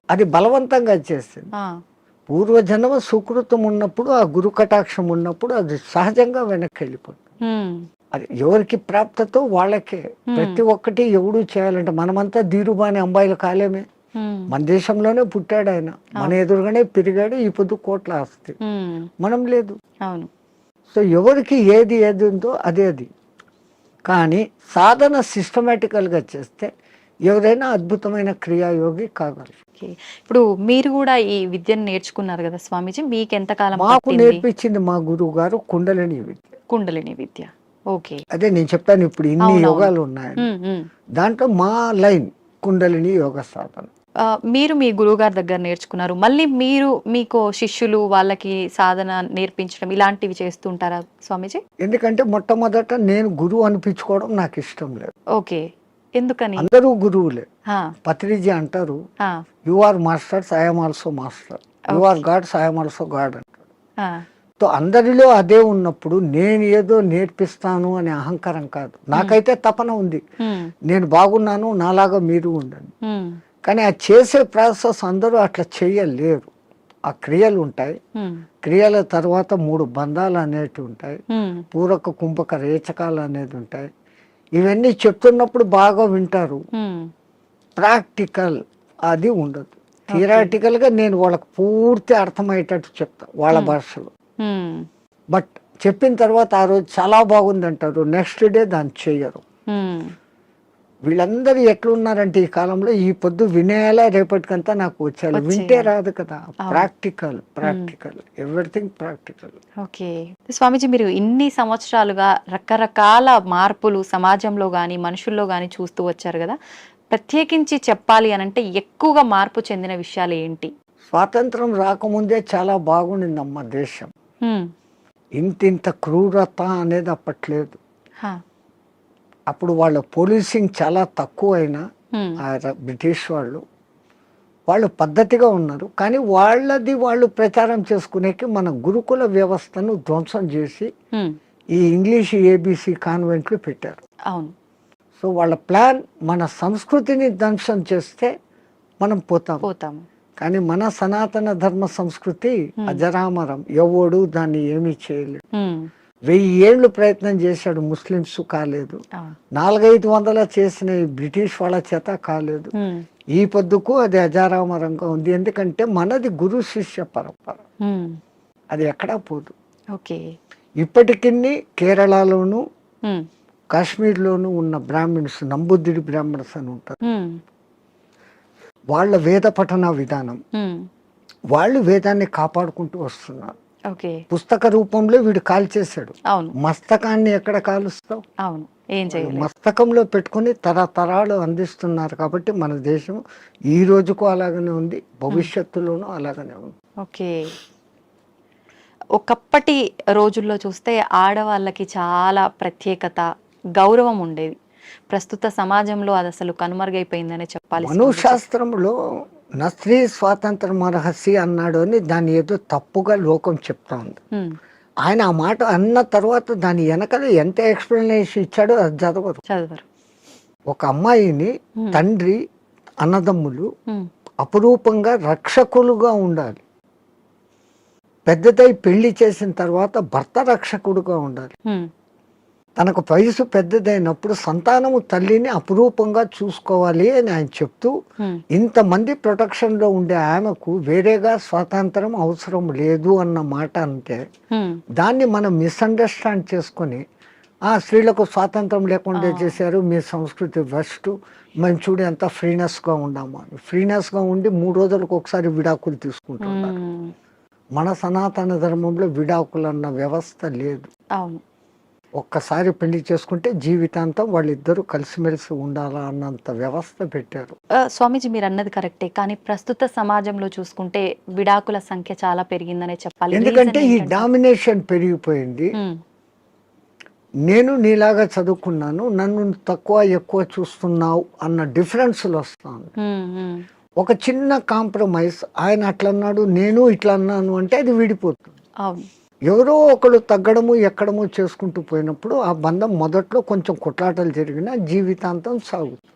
అది బలవంతంగా చేసింది. పూర్వజన్మ సుకృతం ఉన్నప్పుడు, ఆ గురు కటాక్షం ఉన్నప్పుడు అది సహజంగా వెనక్కి వెళ్ళిపోతుంది. అది ఎవరికి ప్రాప్తతో వాళ్ళకే. ప్రతి ఒక్కటి ఎవడు చేయాలంటే, మనమంతా ధీరుబాని అంబాయిలు కాలేమే. మన దేశంలోనే పుట్టాడు ఆయన, మన ఎదురుగానే పెరిగాడు, ఈ పొద్దు కోట్ల ఆస్తి, మనం లేదు. అవును. సో ఎవరికి ఏది ఏది ఉందో అదే అది. కానీ సాధన సిస్టమేటికల్గా చేస్తే ఎవరైనా అద్భుతమైన క్రియాయోగి కాగలరు. ఇప్పుడు మీరు కూడా ఈ విద్యను నేర్చుకున్నారు కదా స్వామీజీ, మీకు ఎంతకాలం మాకు పట్టింది? నేర్పించింది మా గురువు గారు కుండలిని విద్య. కుండలిని విద్య. ఓకే. అదే నేను చెప్పాను ఇప్పుడు ఇన్ని అవునవును. యోగాలు ఉన్నాయని. దాంట్లో మా లైన్ కుండలిని యోగ సాధన. మీరు మీ గురువు గారి దగ్గర నేర్చుకున్నారు, మళ్ళీ మీరు మీకు శిష్యులు వాళ్ళకి సాధన నేర్పించడం ఇలాంటివి చేస్తుంటారా స్వామీజీ? ఎందుకంటే మొట్టమొదట నేను గురువు అనిపించుకోవడం నాకు ఇష్టం లేదు. ఓకే. ఎందుకని? అందరూ గురువులే. ఆ, పత్రిజీ అంటారు, ఆ, you are masters, I'm also master, you are gods, I'm also god అంటారు. ఆ, సో అందరిలో అదే ఉన్నప్పుడు నేను ఏదో నేర్పిస్తాను అనే అహంకారం కాదు. నాకైతే తపన ఉంది, నేను బాగున్నాను, నాలాగా మీరు ఉండండి. కానీ ఆ చేసే ప్రాసెస్ అందరూ అట్లా చేయలేరు. ఆ క్రియలు ఉంటాయి, క్రియల తర్వాత 3 బంధాలు అనేవి ఉంటాయి, పూరక కుంభక రేచకాలు అనేది ఉంటాయి. ఇవన్నీ చెప్తున్నప్పుడు బాగా వింటారు, ప్రాక్టికల్ అది ఉండదు. థియరాటికల్గా నేను వాళ్ళకి పూర్తి అర్థమయ్యేటట్టు చెప్తా వాళ్ళ భాషలో. బట్ చెప్పిన తర్వాత ఆ రోజు చాలా బాగుంది అంటారు, నెక్స్ట్ డే దాన్ని చెయ్యరు. వీళ్ళందరూ ఎట్లున్నారంటే ఈ కాలంలో, ఈ పొద్దు వినేయాలా రేపటికంతా నాకు వచ్చేయాలి, వింటే రాదు కదా. Practical, practical, everything practical. Okay. Swamiji, మీరు ఇన్ని సంవత్సరాలుగా రకరకాల మార్పులు సమాజంలో కానీ మనుషుల్లో కానీ చూస్తూ వచ్చారు కదా, ప్రత్యేకించి చెప్పాలి అనంటే ఎక్కువగా మార్పు చెందిన విషయాలు ఏంటి? స్వాతంత్రం రాకముందే చాలా బాగుండిందమ్మ దేశం. ఇంత క్రూరత అనేది అప్పట్లేదు. అప్పుడు వాళ్ళ పోలీసింగ్ చాలా తక్కువ అయినా బ్రిటిష్ వాళ్ళు పద్ధతిగా ఉన్నారు. కానీ వాళ్ళది వాళ్ళు ప్రచారం చేసుకునేకి మన గురుకుల వ్యవస్థను ధ్వంసం చేసి ఈ ఇంగ్లీష్ ఏబిసి కాన్వెంట్లు పెట్టారు. అవును. సో వాళ్ళ ప్లాన్ మన సంస్కృతిని ధ్వంసం చేస్తే మనం పోతాము. కానీ మన సనాతన ధర్మ సంస్కృతి అజరామరం, ఎవడు దాన్ని ఏమీ చేయలేదు. 1000 ఏళ్ళు ప్రయత్నం చేశాడు ముస్లిమ్స్, కాలేదు. 400-500 చేసిన బ్రిటిష్ వాళ్ళ చేత కాలేదు. ఈ పొద్దుకు అది అజరామరంగా ఉంది. ఎందుకంటే మనది గురు శిష్య పరంపర, అది ఎక్కడా పోదు. ఇప్పటికి కేరళలోను కాశ్మీర్లోను ఉన్న బ్రాహ్మిన్స్, నంబుద్ధిడి బ్రాహ్మణ్స్ అని ఉంటారు. వాళ్ళ వేద పఠన విధానం, వాళ్ళు వేదాన్ని కాపాడుకుంటూ వస్తున్నారు. పుస్తక రూపంలో వీడు కాల్చేశాడు. మస్తకాన్ని ఎక్కడ కాలుస్తావు? మస్తకంలో పెట్టుకుని తరతరాలు అందిస్తున్నారు. కాబట్టి మన దేశం ఈ రోజుకు అలాగనే ఉంది, భవిష్యత్తులోనూ అలాగనే ఉంది. ఒకప్పటి రోజుల్లో చూస్తే ఆడవాళ్ళకి చాలా ప్రత్యేకత, గౌరవం ఉండేది. ప్రస్తుత సమాజంలో అది అసలు కనుమరుగైపోయిందనే చెప్పాలి. మనుశాస్త్రంలో నా స్త్రీ స్వాతంత్రం రహస్య అన్నాడు అని దాన్ని ఏదో తప్పుగా లోకం చెప్తా ఉంది. ఆయన ఆ మాట అన్న తర్వాత దాని వెనకాల ఎంత ఎక్స్ప్లెనేషన్ ఇచ్చాడో అది చదవరు. ఒక అమ్మాయిని తండ్రి, అన్నదమ్ములు అపురూపంగా రక్షకులుగా ఉండాలి. పెద్దదై పెళ్లి చేసిన తర్వాత భర్త రక్షకుడుగా ఉండాలి. తనకు వయసు పెద్దదైనప్పుడు సంతానము తల్లిని అపురూపంగా చూసుకోవాలి అని ఆయన చెప్తూ, ఇంతమంది ప్రొటెక్షన్ లో ఉండే ఆమెకు వేరేగా స్వాతంత్రం అవసరం లేదు అన్న మాట అంటే, దాన్ని మనం మిస్అండర్స్టాండ్ చేసుకొని ఆ స్త్రీలకు స్వాతంత్రం లేకుండా చేశారు, మీ సంస్కృతి వెస్ట్, మేము చూడు ఎంత ఫ్రీనెస్గా ఉన్నాము అని. ఫ్రీనెస్గా ఉండి 3 రోజులకు ఒకసారి విడాకులు తీసుకుంటున్నారు. మన సనాతన ధర్మంలో విడాకులు అన్న వ్యవస్థ లేదు. ఒక్కసారి పెళ్లి చేసుకుంటే జీవితాంతం వాళ్ళిద్దరూ కలిసిమెలిసి ఉండాలా అన్నంత వ్యవస్థ పెట్టారు. స్వామీజీ, మీరు అన్నది కరెక్టే, కానీ ప్రస్తుత సమాజంలో చూసుకుంటే విడాకుల సంఖ్య చాలా పెరిగిందనే చెప్పాలి. ఎందుకంటే ఈ డామినేషన్ పెరిగిపోయింది. నేను నీలాగా చదువుకున్నాను, నన్ను తక్కువ ఎక్కువ చూస్తున్నావు అన్న డిఫరెన్స్లు వస్తాను. ఒక చిన్న కాంప్రమైజ్, ఆయన అట్లా అన్నాడు నేను ఇట్లా అన్నాను అంటే అది విడిపోతుంది. ఎవరో ఒకరు తగ్గడము ఎక్కడము చేసుకుంటూ పోయినప్పుడు ఆ బంధం మొదట్లో కొంచెం కొట్లాటలు జరిగినా జీవితాంతం సాగుతుంది.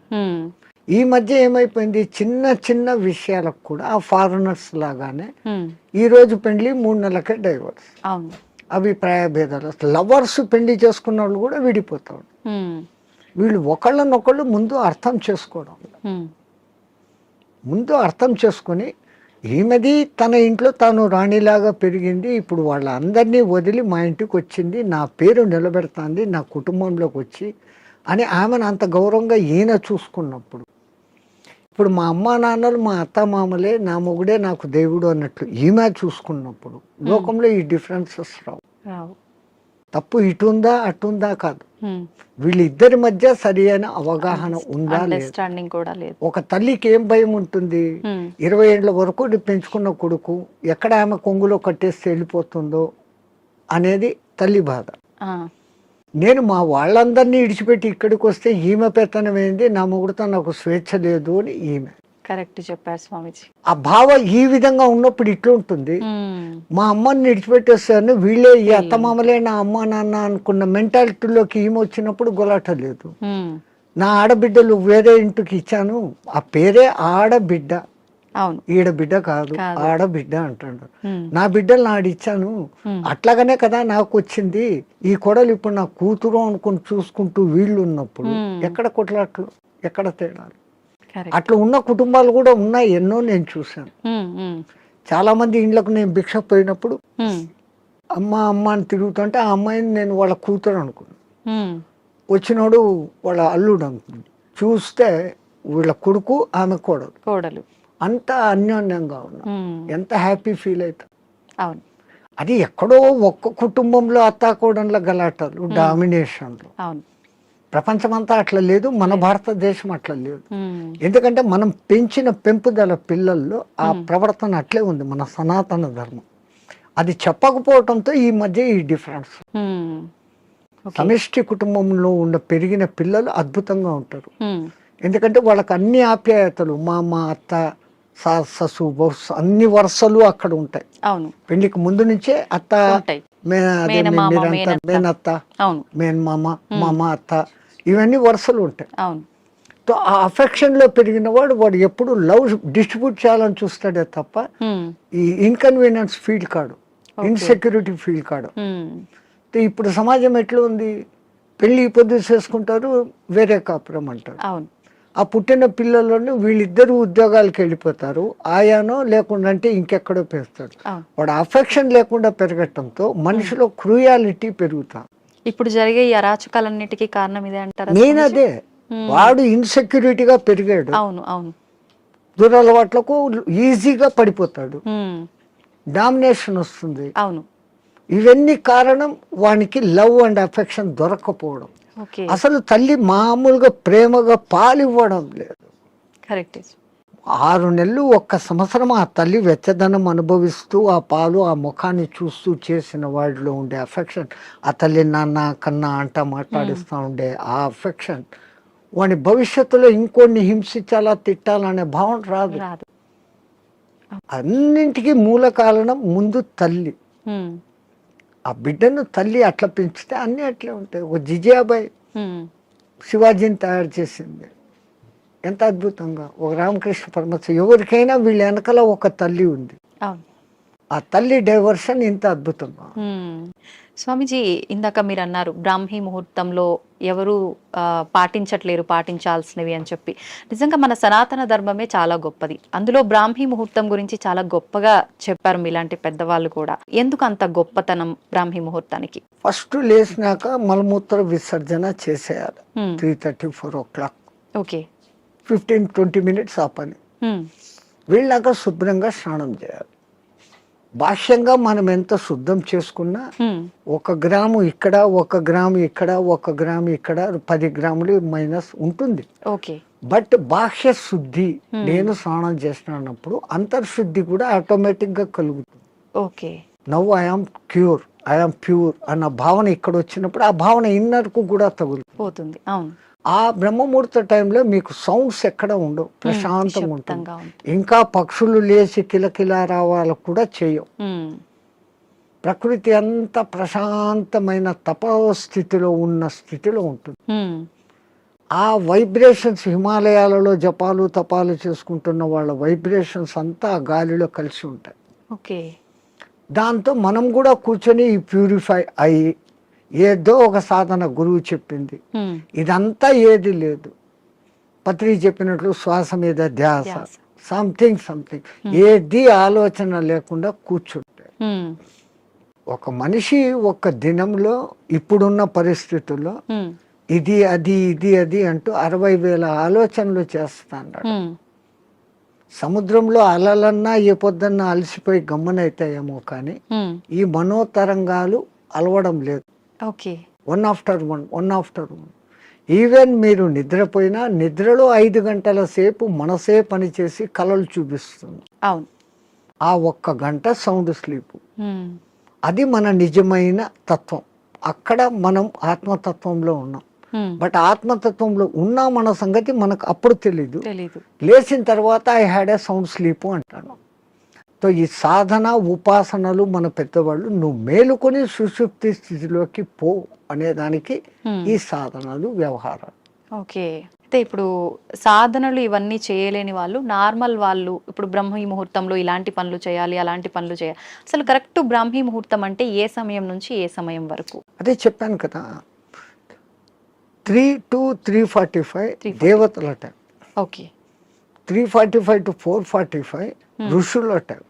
ఈ మధ్య ఏమైపోయింది, చిన్న చిన్న విషయాలకు కూడా ఆ ఫారినర్స్ లాగానే ఈ రోజు పెళ్లి 3 నెలలకే డైవర్స్. అవును. అభిప్రాయ భేదాలు, లవర్స్ పెళ్లి చేసుకున్న వాళ్ళు కూడా విడిపోతారు. వీళ్ళు ఒకళ్ళనొకళ్ళు ముందు అర్థం చేసుకోవడం, ముందు అర్థం చేసుకొని ఈమెది తన ఇంట్లో తాను రాణిలాగా పెరిగింది, ఇప్పుడు వాళ్ళందరినీ వదిలి మా ఇంటికి వచ్చింది, నా పేరు నిలబెడుతుంది నా కుటుంబంలోకి వచ్చి అని ఆమెను అంత గౌరవంగా ఈయన చూసుకున్నప్పుడు, ఇప్పుడు మా అమ్మా నాన్నలు మా అత్తమామలే, నా మొగుడే నాకు దేవుడు అన్నట్లు ఈమె చూసుకున్నప్పుడు లోకంలో ఈ డిఫరెన్సెస్ రావు. తప్పు ఇటుందా అటుందా కాదు, వీళ్ళిద్దరి మధ్య సరి అయిన అవగాహన ఉందా లేదు. ఒక తల్లికి ఏం భయం ఉంటుంది, 20 ఏళ్ల వరకు పెంచుకున్న కొడుకు ఎక్కడ ఆమె కొంగులో కట్టేసి వెళ్ళిపోతుందో అనేది తల్లి బాధ. నేను మా వాళ్ళందరినీ ఇడిచిపెట్టి ఇక్కడికి వస్తే ఈమె పెత్తనం ఏంది, నా మొగుడుతో నాకు స్వేచ్ఛ లేదు అని ఈమె. కరెక్ట్ చెప్పారు స్వామిజీ. ఆ భావ ఈ విధంగా ఉన్నప్పుడు ఇట్లుంటుంది. మా అమ్మని విడిచిపెట్టేస్తాను, వీళ్ళే ఈ అత్తమామలే నా అమ్మ నాన్న అనుకున్న మెంటాలిటీలోకి ఈమె వచ్చినప్పుడు గొలాట లేదు. నా ఆడబిడ్డలు వేరే ఇంటికి ఇచ్చాను, ఆ పేరే ఆడబిడ్డ, ఈడ బిడ్డ కాదు ఆడబిడ్డ అంటాడు. నా బిడ్డలు నాడిచ్చాను, అట్లాగనే కదా నాకు వచ్చింది. ఈ కొడలు ఇప్పుడు నా కూతురు అనుకుని చూసుకుంటూ వీళ్ళు ఉన్నప్పుడు ఎక్కడ కొట్లాట్లు, ఎక్కడ తేడాలు? అట్లా ఉన్న కుటుంబాలు కూడా ఉన్నాయి, ఎన్నో నేను చూశాను. చాలా మంది ఇండ్లకు నేను భిక్ష పోయినప్పుడు అమ్మ అమ్మ అని తిరుగుతుంటే ఆ అమ్మాయిని నేను వాళ్ళ కూతురు అనుకున్నాను, వచ్చినోడు వాళ్ళ అల్లుడు అనుకున్నాను. చూస్తే వీళ్ళ కొడుకు ఆమె కోడలు, అంత అన్యోన్యంగా ఉన్నా, ఎంత హ్యాపీ ఫీల్ అవుతాం. అవును, అది ఎక్కడో ఒక్క కుటుంబంలో అత్తాకోడన్ల గలాటలు, డామినేషన్లు. అవును, ప్రపంచమంతా అట్లా లేదు, మన భారతదేశం అట్లా లేదు. ఎందుకంటే మనం పెంచిన పెంపుదల పిల్లల్లో ఆ ప్రవర్తన అట్లే ఉంది, మన సనాతన ధర్మం. అది చెప్పకపోవడంతో ఈ మధ్య ఈ డిఫరెన్స్. సమిష్టి కుటుంబంలో పెరిగిన పిల్లలు అద్భుతంగా ఉంటారు, ఎందుకంటే వాళ్ళకి అన్ని ఆప్యాయతలు, మా అత్త ససు అన్ని వరుసలు అక్కడ ఉంటాయి. పెళ్లికి ముందు నుంచే అత్త, మేనత్త, మేనమామ, మామ, అత్త, ఇవన్నీ వరుసలు ఉంటాయి. ఆ అఫెక్షన్ లో పెరిగిన వాడు ఎప్పుడు లవ్ డిస్ట్రిబ్యూట్ చేయాలని చూస్తాడే తప్ప ఈ ఇన్కన్వీనియన్స్ ఫీల్ కాడు, ఇన్సెక్యూరిటీ ఫీల్ కాడు. ఇప్పుడు సమాజం ఎట్లా ఉంది, పెళ్లి పొద్దు చేసుకుంటారు, వేరే కాపురం అంటారు. ఆ పుట్టిన పిల్లలను వీళ్ళిద్దరు ఉద్యోగాలకు వెళ్ళిపోతారు, ఆయానో లేకుండా అంటే ఇంకెక్కడో పెంచుతాడు. వాడు అఫెక్షన్ లేకుండా పెరగటంతో మనిషిలో క్రూయాలిటీ పెరుగుతా. ఇప్పుడు జరిగే ఈ అరాచకాలన్నిటికీ కారణం ఇదే అంటారా? నేను అదే, వాడు ఇన్సెక్యూరిటీగా పెరిగాడు, అవును అవును, దురలవాట్లకు ఈజీగా పడిపోతాడు, డామినేషన్ వస్తుంది. అవును, ఇవన్నీ కారణం వానికి లవ్ అండ్ అఫెక్షన్ దొరకపోవడం. అసలు తల్లి మామూలుగా ప్రేమగా పాలు ఇవ్వడం లేదు. 6 నెలలు 1 సంవత్సరం ఆ తల్లి వెచ్చదనం అనుభవిస్తూ ఆ పాలు ఆ ముఖాన్ని చూస్తూ చేసిన వాడిలో ఉండే అఫెక్షన్, ఆ తల్లి నాన్న కన్నా అంట మాట్లాడిస్తూ ఉండే ఆ అఫెక్షన్ వాడి భవిష్యత్తులో ఇంకొన్ని హింసించాలా తిట్టాలనే భావన రాదు. అన్నింటికీ మూల కారణం ముందు తల్లి. ఆ బిడ్డను తల్లి అట్లా పెంచితే అన్నీ అట్లే ఉంటాయి. ఒక జిజియాబాయి శివాజీని తయారు చేసింది ఎంత అద్భుతంగా, ఒక రామకృష్ణ పరమహంస, ఎవరికైనా వీళ్ళ వెనకాల ఒక తల్లి ఉంది. ఆ తల్లి డైవర్షన్ ఇంత అద్భుతంగా. స్వామిజీ, ఇందాక మీరు అన్నారు బ్రాహ్మీ ముహూర్తంలో ఎవరు పాటించట్లేరు పాటించాల్సినవి అని చెప్పి. నిజంగా మన సనాతన ధర్మమే చాలా గొప్పది, అందులో బ్రాహ్మీ ముహూర్తం గురించి చాలా గొప్పగా చెప్పారు మీలాంటి పెద్దవాళ్ళు కూడా. ఎందుకు అంత గొప్పతనం బ్రాహ్మీ ముహూర్తానికి? ఫస్ట్ లేచినాక మలమూత్ర విసర్జన చేసేయాలి 3:30-4 o'clock. ఓకే, 15-20 minutes ఆ పని. వీళ్ళాక శుభ్రంగా స్నానం చేయాలి. భాష్యంగా మనం ఎంత శుద్ధం చేసుకున్నా 1 గ్రాము ఇక్కడ, 1 గ్రాము ఇక్కడ, 1 గ్రాము ఇక్కడ, 10 గ్రాములు మైనస్ ఉంటుంది. బట్ బాహ్య శుద్ధి, నేను స్నానం చేసినప్పుడు అంతర్శుద్ధి కూడా ఆటోమేటిక్ గా కలుగుతుంది. Now I am cure, I am pure అన్న భావన ఇక్కడ వచ్చినప్పుడు ఆ భావన ఇన్నర్ కు కూడా తగులుతుంది. ఆ బ్రహ్మముహూర్త టైంలో మీకు సౌండ్స్ ఎక్కడ ఉండవు, ప్రశాంతంగా ఉంటుంది. ఇంకా పక్షులు లేచి కిలకిల రావాలు కూడా చేయవు. ప్రకృతి అంతా ప్రశాంతమైన తపస్థితిలో ఉన్న స్థితిలో ఉంటుంది. ఆ వైబ్రేషన్స్ హిమాలయాలలో జపాలు తపాలు చేసుకుంటున్న వాళ్ళ వైబ్రేషన్స్ అంతా ఆ గాలిలో కలిసి ఉంటాయి. ఓకే. దాంతో మనం కూడా కూర్చొని ప్యూరిఫై అయ్యి ఏదో ఒక సాధన గురువు చెప్పింది ఇదంతా ఏది లేదు. పత్రి చెప్పినట్లు శ్వాస మీద ధ్యాస, సంథింగ్ ఏది ఆలోచన లేకుండా కూర్చుంటే ఒక మనిషి ఒక దినంలో ఇప్పుడున్న పరిస్థితుల్లో ఇది అది అంటూ 60,000 ఆలోచనలు చేస్తాడు. సముద్రంలో అలలన్నా ఏ పొద్దున్నా అలసిపోయి గమ్మనైతాయేమో కానీ ఈ మనోతరంగాలు అలవడం లేదు. Okay. One after one. Even మీరు నిద్రపోయినా నిద్రలో 5 గంటల సేపు మనసే పనిచేసి కలలు చూపిస్తుంది. అవును. ఆ 1 గంట సౌండ్ స్లీప్, అది మన నిజమైన తత్వం. అక్కడ మనం ఆత్మతత్వంలో ఉన్నాం. బట్ ఆత్మతత్వంలో ఉన్నా మన సంగతి మనకు అప్పుడు తెలీదు. లేచిన తర్వాత I had a sound sleep అంటాను. సో ఈ సాధన ఉపాసనలు మన పెద్దవాళ్ళు నువ్వు మేలుకొని సుషుప్తి స్థితిలోకి పో అనేదానికి ఈ సాధనలు వ్యవహారాలు. ఓకే. అయితే ఇప్పుడు సాధనలు ఇవన్నీ చేయలేని వాళ్ళు, నార్మల్ వాళ్ళు ఇప్పుడు బ్రహ్మీ ముహూర్తంలో ఇలాంటి పనులు చేయాలి, అలాంటి పనులు చేయాలి, అసలు కరెక్ట్ బ్రహ్మీ ముహూర్తం అంటే ఏ సమయం నుంచి ఏ సమయం వరకు? అదే చెప్పాను కదా, 3 to 3:45 దేవతల టైం. ఓకే. 3:45 to 4:45 ఋషుల టైం.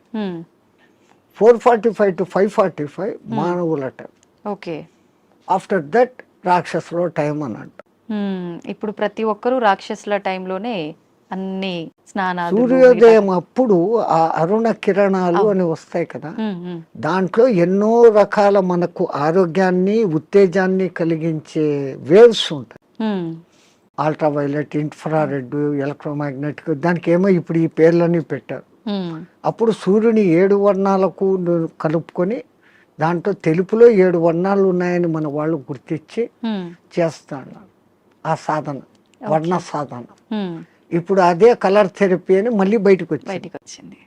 4:45 to 5:45 మానవుల టైం. ఓకే. ఆఫ్టర్ దట్ రాక్షసుల టైం అన్నట్టు. ఇప్పుడు ప్రతి ఒక్కరూ రాక్షసుల టైంలోనే అన్ని స్నానాలు. సూర్యోదయం అప్పుడు ఆ అరుణ కిరణాలు అని వస్తాయి కదా, దాంట్లో ఎన్నో రకాల మనకు ఆరోగ్యాన్ని ఉత్తేజాన్ని కలిగించే వేవ్స్ ఉంటాయి. అల్ట్రావైలెట్, ఇన్ఫ్రారెడ్, ఎలక్ట్రోమాగ్నెటిక్, దానికి ఏమో ఇప్పుడు ఈ పేర్లన్నీ పెట్టారు. అప్పుడు సూర్యుని 7 వర్ణాలకు కలుపుకొని దాంట్లో తెలుపులో 7 వర్ణాలు ఉన్నాయని మన వాళ్ళు గుర్తించి చేస్తాను ఆ సాధన, వర్ణ సాధన. ఇప్పుడు అదే కలర్ థెరపీ అని మళ్ళీ బయటకు వచ్చింది.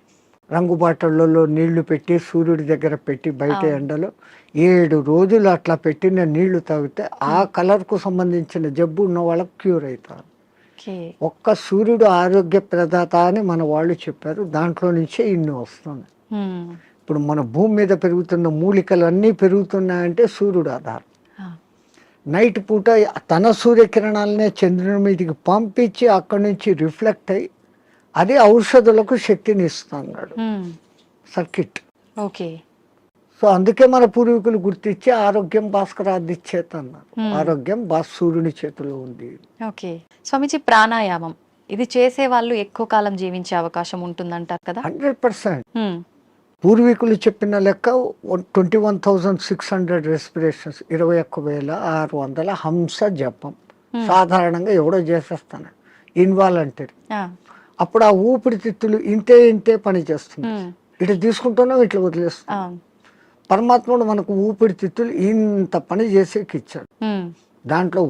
రంగు బాటళ్ళలో నీళ్లు పెట్టి సూర్యుడి దగ్గర పెట్టి బయట ఎండలో 7 రోజులు అట్లా పెట్టిన నీళ్లు తాగితే ఆ కలర్కు సంబంధించిన జబ్బు ఉన్న వాళ్ళకి క్యూర్ అవుతారు. ఒక్క సూర్యుడు ఆరోగ్య ప్రదాత అని మన వాళ్ళు చెప్పారు. దాంట్లో నుంచే ఇన్ని వస్తుంది. ఇప్పుడు మన భూమి మీద పెరుగుతున్న మూలికలు అన్నీ పెరుగుతున్నాయంటే సూర్యుడు ఆధారం. నైట్ పూట తన సూర్యకిరణాలనే చంద్రుని మీదకి పంపించి అక్కడి నుంచి రిఫ్లెక్ట్ అయ్యి అది ఔషధులకు శక్తిని ఇస్తున్నాడు సర్కిట్. ఓకే. సో అందుకే మన పూర్వీకులు గుర్తించి ఆరోగ్యం భాస్కరాది చేత అన్నారు. ఆరోగ్యం సూర్యుని చేతిలో ఉంది. ఓకే. స్వామిజీ, ప్రాణాయామం ఇది చేసే వాళ్ళు ఎక్కువ కాలం జీవించే అవకాశం ఉంటుందంటారు కదా? 100%. పూర్వీకులు చెప్పిన లెక్క 21,600 రెస్పిరేషన్స్, 21,600 హంస జపం సాధారణంగా ఎవడో చేసేస్తాను ఇన్వాలంటరీ. అప్పుడు ఆ ఊపిరితిత్తులు ఇంతే పని చేస్తుంది. ఇటు తీసుకుంటున్నాం, ఇట్లా వదిలేస్తున్నాం. పరమాత్ముడు మనకు ఊపిరితిత్తులు ఇంత పని చేసేకి ఇచ్చాడు. దాంట్లో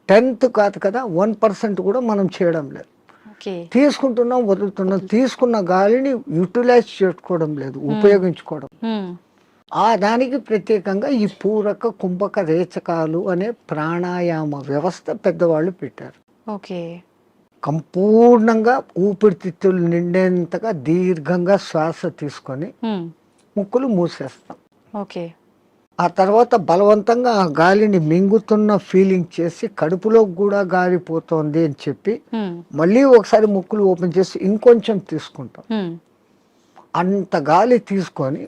10th కాదు కదా, 1% కూడా మనం చేయడం లేదు. తీసుకుంటున్నాం, వదులుతున్నాం. తీసుకున్న గాలిని యూటిలైజ్ చేసుకోవడం లేదు, ఉపయోగించుకోవడం. ఆ దానికి ప్రత్యేకంగా ఈ పూరక కుంభక రేచకాలు అనే ప్రాణాయామ వ్యవస్థ పెద్దవాళ్ళు పెట్టారు. ఓకే. సంపూర్ణంగా ఊపిరితిత్తులు నిండేంతగా దీర్ఘంగా శ్వాస తీసుకొని ముక్కులు మూసేస్తాం. ఓకే. ఆ తర్వాత బలవంతంగా ఆ గాలిని మింగుతున్న ఫీలింగ్ చేసి కడుపులో కూడా గాలి పోతోంది అని చెప్పి మళ్ళీ ఒకసారి ముక్కులు ఓపెన్ చేసి ఇంకొంచెం తీసుకుంటాం. అంత గాలి తీసుకొని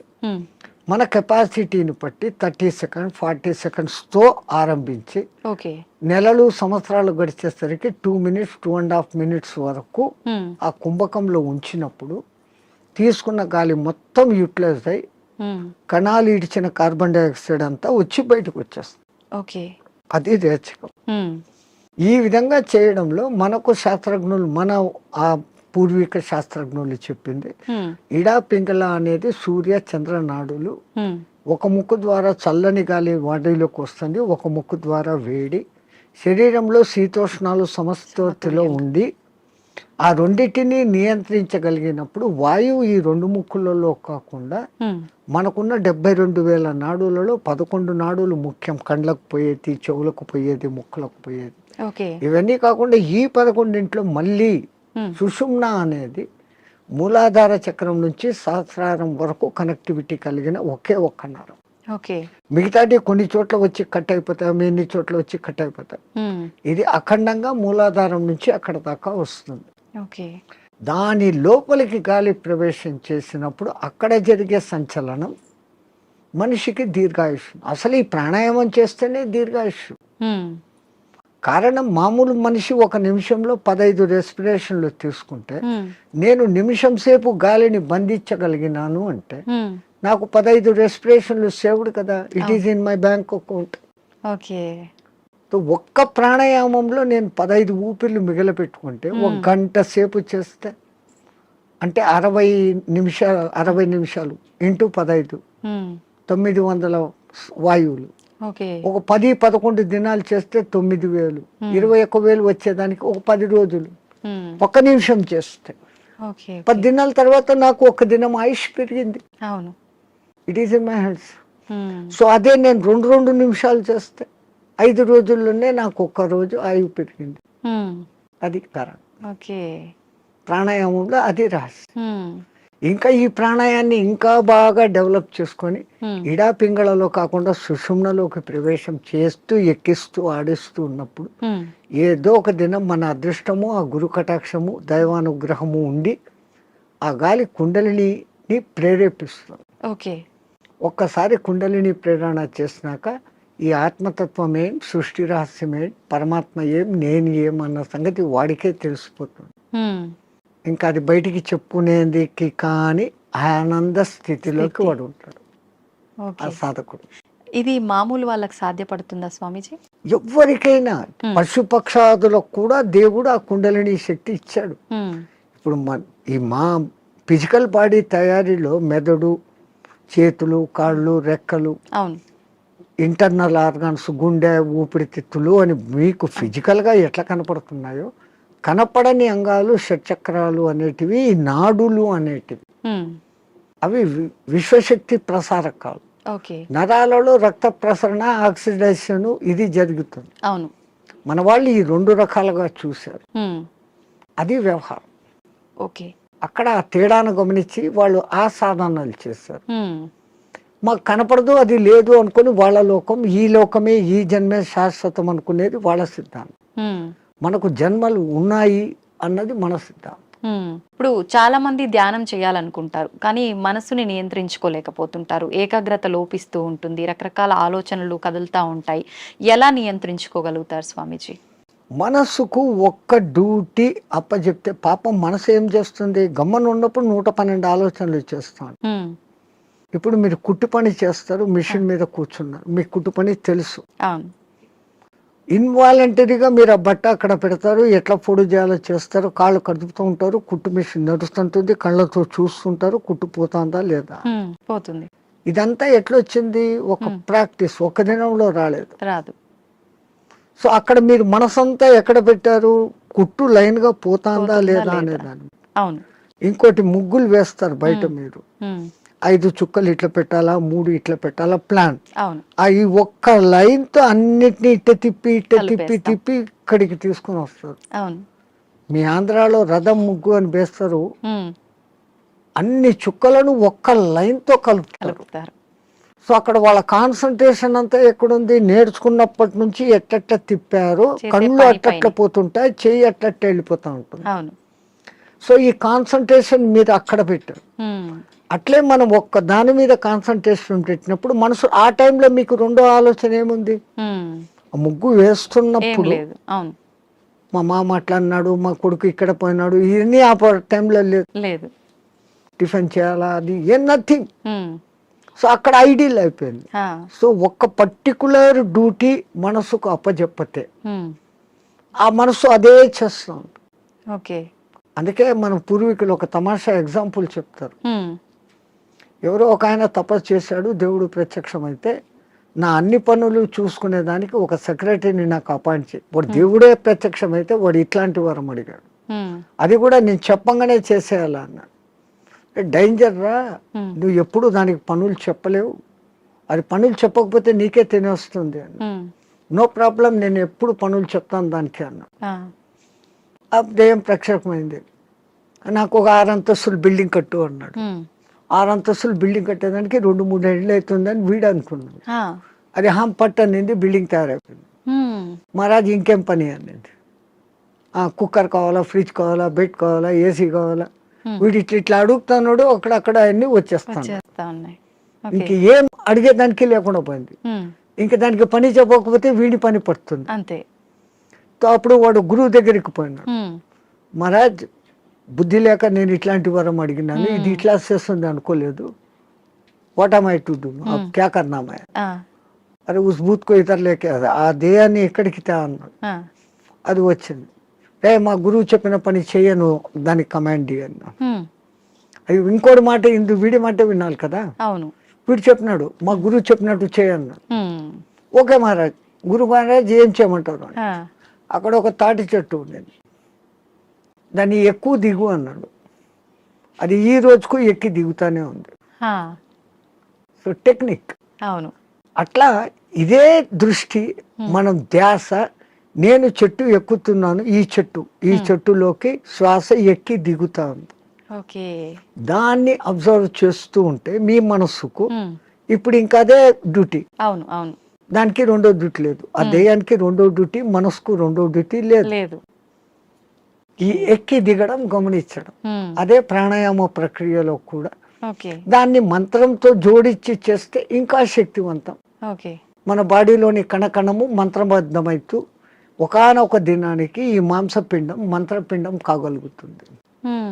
మన కెపాసిటీని బట్టి 30 సెకండ్స్ 40 సెకండ్స్తో ఆరంభించి నెలలు సంవత్సరాలు గడిచేసరికి 2 minutes 2.5 minutes వరకు ఆ కుంభకంలో ఉంచినప్పుడు తీసుకున్న గాలి మొత్తం యూటిలైజ్ అయ్యి కణాలు ఇడిచిన కార్బన్ డైఆక్సైడ్ అంతా వచ్చి బయటకు వచ్చేస్తుంది. అది రేచకం. ఈ విధంగా చేయడంలో మనకు శాస్త్రజ్ఞులు, మన ఆ పూర్వీక శాస్త్రజ్ఞులు చెప్పింది ఇడా పింగళ అనేది సూర్య చంద్ర నాడులు. ఒక ముక్కు ద్వారా చల్లని గాలి బాడీలోకి వస్తుంది, ఒక ముక్కు ద్వారా వేడి. శరీరంలో శీతోష్ణాలు సమస్థితిలో ఉండి ఆ రెండింటిని నియంత్రించగలిగినప్పుడు వాయువు ఈ 2 ముక్కులలో కాకుండా మనకున్న 72,000 నాడులలో 11 నాడులు ముఖ్యం. కండ్లకు పోయేది, చెవులకు పోయేది, ముక్కులకు పోయేది. ఓకే. ఇవన్నీ కాకుండా ఈ 11 మళ్ళీ సుషుమ్న అనేది మూలాధార చక్రం నుంచి సహస్రారం వరకు కనెక్టివిటీ కలిగిన ఒకే ఒక్క నరం. ఓకే. మిగతాది కొన్ని చోట్ల వచ్చి కట్ అయిపోతాయి, ఎన్ని చోట్ల వచ్చి కట్ అయిపోతాయి. ఇది అఖండంగా మూలాధారం నుంచి అక్కడ దాకా వస్తుంది. ఓకే. దాని లోపలికి గాలి ప్రవేశం చేసినప్పుడు అక్కడ జరిగే సంచలనం మనిషికి దీర్ఘాయుష్. అసలు ఈ ప్రాణాయామం చేస్తేనే దీర్ఘాయుష్. కారణం మామూలు మనిషి ఒక నిమిషంలో 15 రెస్పిరేషన్లు తీసుకుంటే నేను నిమిషం సేపు గాలిని బంధించగలిగినాను అంటే నాకు 15 రెస్పిరేషన్లు సేవ్డ్ కదా. It is in my bank account. Okay. ఒక్క ప్రాణాయామంలో నేను 15 ఊపిర్లు మిగిలిపెట్టుకుంటే 1 గంట సేపు చేస్తే అంటే 60 నిమిషాలు ఇంటూ 15 900 వాయువులు. ఒక 10-11 దినాలు చేస్తే 9,000 21,000 వచ్చేదానికి ఒక 10 రోజులు 1 నిమిషం చేస్తే 10 దినాల తర్వాత నాకు 1 దినం ఆయుష్ పెరిగింది. It is in my hands. So అదే నేను 2 నిమిషాలు చేస్తే 5 రోజుల్లోనే నాకు 1 రోజు ఆయువు పెరిగింది. అది కారణం. ప్రాణాయామంలో అది రహస్యం. ఇంకా ఈ ప్రాణాయాన్ని ఇంకా బాగా డెవలప్ చేసుకొని ఇడా పింగళలో కాకుండా సుషుమ్నలోకి ప్రవేశం చేస్తూ ఎక్కిస్తూ ఆడిస్తూ ఉన్నప్పుడు ఏదో ఒక దినం మన అదృష్టము, ఆ గురు కటాక్షము, దైవానుగ్రహము ఉండి ఆ గాలి కుండలిని ప్రేరేపిస్తుంది. ఒక్కసారి కుండలిని ప్రేరణ చేసినాక ఈ ఆత్మతత్వం ఏం, సృష్టి రహస్యం ఏం, పరమాత్మ ఏం, నేను ఏం అన్న సంగతి వాడికే తెలిసిపోతుంది. ఇంకా అది బయటికి చెప్పుకునేందుకు కానీ ఆనంద స్థితిలోకి వాడు ఉంటాడు ఆ సాధకుడు. ఇది మామూలు వాళ్ళకి సాధ్యపడుతుందా స్వామీజీ? ఎవరికైనా, పశుపక్షాదులకు కూడా దేవుడు ఆ కుండలిని శక్తి ఇచ్చాడు. ఇప్పుడు మా ఫిజికల్ బాడీ తయారీలో మెదడు, చేతులు, కాళ్ళు, రెక్కలు, ఇంటర్నల్ ఆర్గాన్స్, గుండె, ఊపిరితిత్తులు అని మీకు ఫిజికల్గా ఎట్లా కనపడుతున్నాయో కనపడని అంగాలు, షట్చక్రాలు అనేటివి, నాడులు అనేటివి, అవి విశ్వశక్తి ప్రసారకాలు. నరాలలో రక్త ప్రసరణ, ఆక్సిడేషన్ ఇది జరుగుతుంది. మన వాళ్ళు ఈ 2 రకాలుగా చూశారు. అది వ్యవహారం. అక్కడ ఆ తేడాను గమనించి వాళ్ళు ఆ సాధనాలు చేశారు. మాకు కనపడదు, అది లేదు అనుకుని వాళ్ళ లోకం, ఈ లోకమే, ఈ జన్మే శాశ్వతం అనుకునేది వాళ్ళ సిద్ధాంతం. మనకు జన్మలు ఉన్నాయి అన్నది మన సిద్ధాంతం. ఇప్పుడు చాలా మంది ధ్యానం చేయాలనుకుంటారు, కానీ మనసుని నియంత్రించుకోలేకపోతుంటారు. ఏకాగ్రత లోపిస్తూ ఉంటుంది, రకరకాల ఆలోచనలు కదులుతూ ఉంటాయి. ఎలా నియంత్రించుకోగలుగుతారు స్వామీజీ? మనసుకు ఒక్క డ్యూటీ అప్పచెప్తే పాపం మనసు ఏం చేస్తుంది? గమ్మన ఉన్నప్పుడు 112 ఆలోచనలు చేస్తాను. ఇప్పుడు మీరు కుట్టు పని చేస్తారు, మిషన్ మీద కూర్చున్నారు, మీకు కుట్టు పని తెలుసు. ఇన్వాలంటరీగా మీరు ఆ బట్ట అక్కడ పెడతారు, ఎట్లా పొడి చేయాలో చేస్తారు, కాళ్ళు కదుపుతూ ఉంటారు, కుట్టు మిషన్ నడుస్తుంటుంది, కళ్ళతో చూస్తుంటారు, కుట్టు పోతుందా లేదా పోతుంది. ఇదంతా ఎట్లొచ్చింది? ఒక ప్రాక్టీస్, ఒక దినంలో రాదు. సో అక్కడ మీరు మనసంతా ఎక్కడ పెట్టారు? కుట్టు లైన్ గా పోతుందా లేదా అనేదాన్ని. ఇంకోటి ముగ్గులు వేస్తారు బయట, మీరు 5 చుక్కలు ఇట్లా పెట్టాలా, 3 ఇట్లా పెట్టాలా ప్లాన్. ఈ ఒక్క లైన్ తో అన్నిటినీ ఇట్ట తిప్పి ఇక్కడికి తీసుకుని వస్తారు. మీ ఆంధ్రాలో రథం ముగ్గు అని వేస్తారు, అన్ని చుక్కలను ఒక్క లైన్ తో కలుపుతారు. సో అక్కడ వాళ్ళ కాన్సన్ట్రేషన్ అంతా ఎక్కడుంది? నేర్చుకున్నప్పటి నుంచి ఎట్ట తిప్పారు, కళ్ళు అట్లా పోతుంటాయి, చెయ్యి అట్లా వెళ్ళిపోతా ఉంటుంది. సో ఈ కాన్సన్ట్రేషన్ మీరు అక్కడ పెట్టారు. అట్లే మనం ఒక్క దాని మీద కాన్సన్ట్రేషన్ పెట్టినప్పుడు మనసు ఆ టైంలో మీకు రెండో ఆలోచన ఏముంది? ముగ్గు వేస్తున్నప్పుడు మా మామ అట్లా అన్నాడు, మా కొడుకు ఇక్కడ పోయినాడు, ఇవన్నీ ఆ టైంలో లేదు. టిఫిన్ చేయాలా, అది నథింగ్. సో అక్కడ ఐడియల్ అయిపోయింది. సో ఒక్క పర్టికులర్ డ్యూటీ మనసుకు అప్పచెప్పతే ఆ మనసు అదే చేస్తాం. అందుకే మన పూర్వీకులు ఒక తమాషా ఎగ్జాంపుల్ చెప్తారు. ఎవరో ఒక ఆయన తపస్సు చేశాడు, దేవుడు ప్రత్యక్షమైతే నా అన్ని పనులు చూసుకునేదానికి ఒక సెక్రటరీని నాకు అపాయింట్ చేయి. వాడు దేవుడే ప్రత్యక్షమైతే వాడు ఇట్లాంటి వరం అడిగాడు. అది కూడా నేను చెప్పంగానే చేసేయాలా అన్నాడు. డేంజర్ రా, నువ్వు ఎప్పుడు దానికి పనులు చెప్పలేవు, అది పనులు చెప్పకపోతే నీకే తినేస్తుంది అని. నో ప్రాబ్లం, నేను ఎప్పుడు పనులు చెప్తాను దానికి అన్న. ఆ, అదేం ప్రక్షేపమైంది. నాకు ఒక 6 అంతస్తులు బిల్డింగ్ కట్టు అన్నాడు. ఉమ్, 6 అంతస్తులు బిల్డింగ్ కట్టేదానికి 2-3 ఏళ్ళు అవుతుందని వీడు అనుకున్నాడు. ఆ, అది పట్టు అనింది, బిల్డింగ్ తయారైపోయింది. ఉమ్, మహారాజ్ ఇంకేం పని అనింది. కుక్కర్ కావాలా, ఫ్రిడ్జ్ కావాలా, బెడ్ కావాలా, ఏసీ కావాలా. వీడు ఇట్లా అడుగుతున్నాడు, అక్కడక్కడ అన్ని వచ్చేస్తాను. వచ్చేస్తా ఉన్నాయి. ఇంక ఓకే. ఏం అడిగేదానికి లేకుండా పోయింది. ఉమ్, ఇంక దానికి పని చెప్పకపోతే వీడి పని పడుతుంది. అంతే. అప్పుడు వాడు గురువు దగ్గరికి పోయినాడు. ఉమ్, మహారాజ్ బుద్ధి లేక నేను ఇట్లాంటి వరం అడిగినాను, ఇది ఇట్లా చేస్తుంది అనుకోలేదు. What am I to do, క్యా కర్నా మై? ఆ, అరే ఉస్ బూత్ కో ఇతర లేకే ఆ దేయాన్ని ఎక్కడికి తా అన్నాడు. ఆ, అది వచ్చింది. మా గురువు చెప్పిన పని చేయను, దానికి కమాండ్ అన్నా. ఉమ్, అది ఇంకోటి మాట, వీడి మాట వినాలి కదా. అవును. వీడు చెప్పినాడు, మా గురువు చెప్పినట్టు చేయన్నాడు. ఉమ్, ఓకే మహారాజ్. గురు మహారాజ్ ఏం చేయమంటారు అని. ఆ, అక్కడ ఒక తాటి చెట్టు ఉండేది, దాన్ని ఎక్కువ దిగు అన్నాడు. అది ఈ రోజుకు ఎక్కి దిగుతానే ఉంది. ఆ, సో టెక్నిక్ అవును. అట్లా ఇదే దృష్టి, మనం ధ్యాస, నేను చెట్టు ఎక్కుతున్నాను, ఈ చెట్టులోకి శ్వాస ఎక్కి దిగుతా ఉంది. ఓకే. దాన్ని అబ్జర్వ్ చేస్తూ ఉంటే మీ మనస్సుకు ఉమ్, ఇప్పుడు ఇంకా అదే డ్యూటీ. అవును, అవును. దానికి రెండో డ్యూటీ లేదు, ఆ దేయానికి రెండో డ్యూటీ, మనసుకు రెండో డ్యూటీ లేదు. లేదు. ఈ ఎక్కి దిగడం గమనించడం, ఉమ్, అదే ప్రాణాయామ ప్రక్రియలో కూడా. ఓకే. దాన్ని మంత్రంతో జోడించి చేస్తే ఇంకా శక్తివంతం. ఓకే. మన బాడీలోని కణకణము మంత్రబద్ధమైతూ ఒకానొక దినానికి ఈ మాంసపిండం మంత్రపిండం కాగలుగుతుంది. ఉమ్,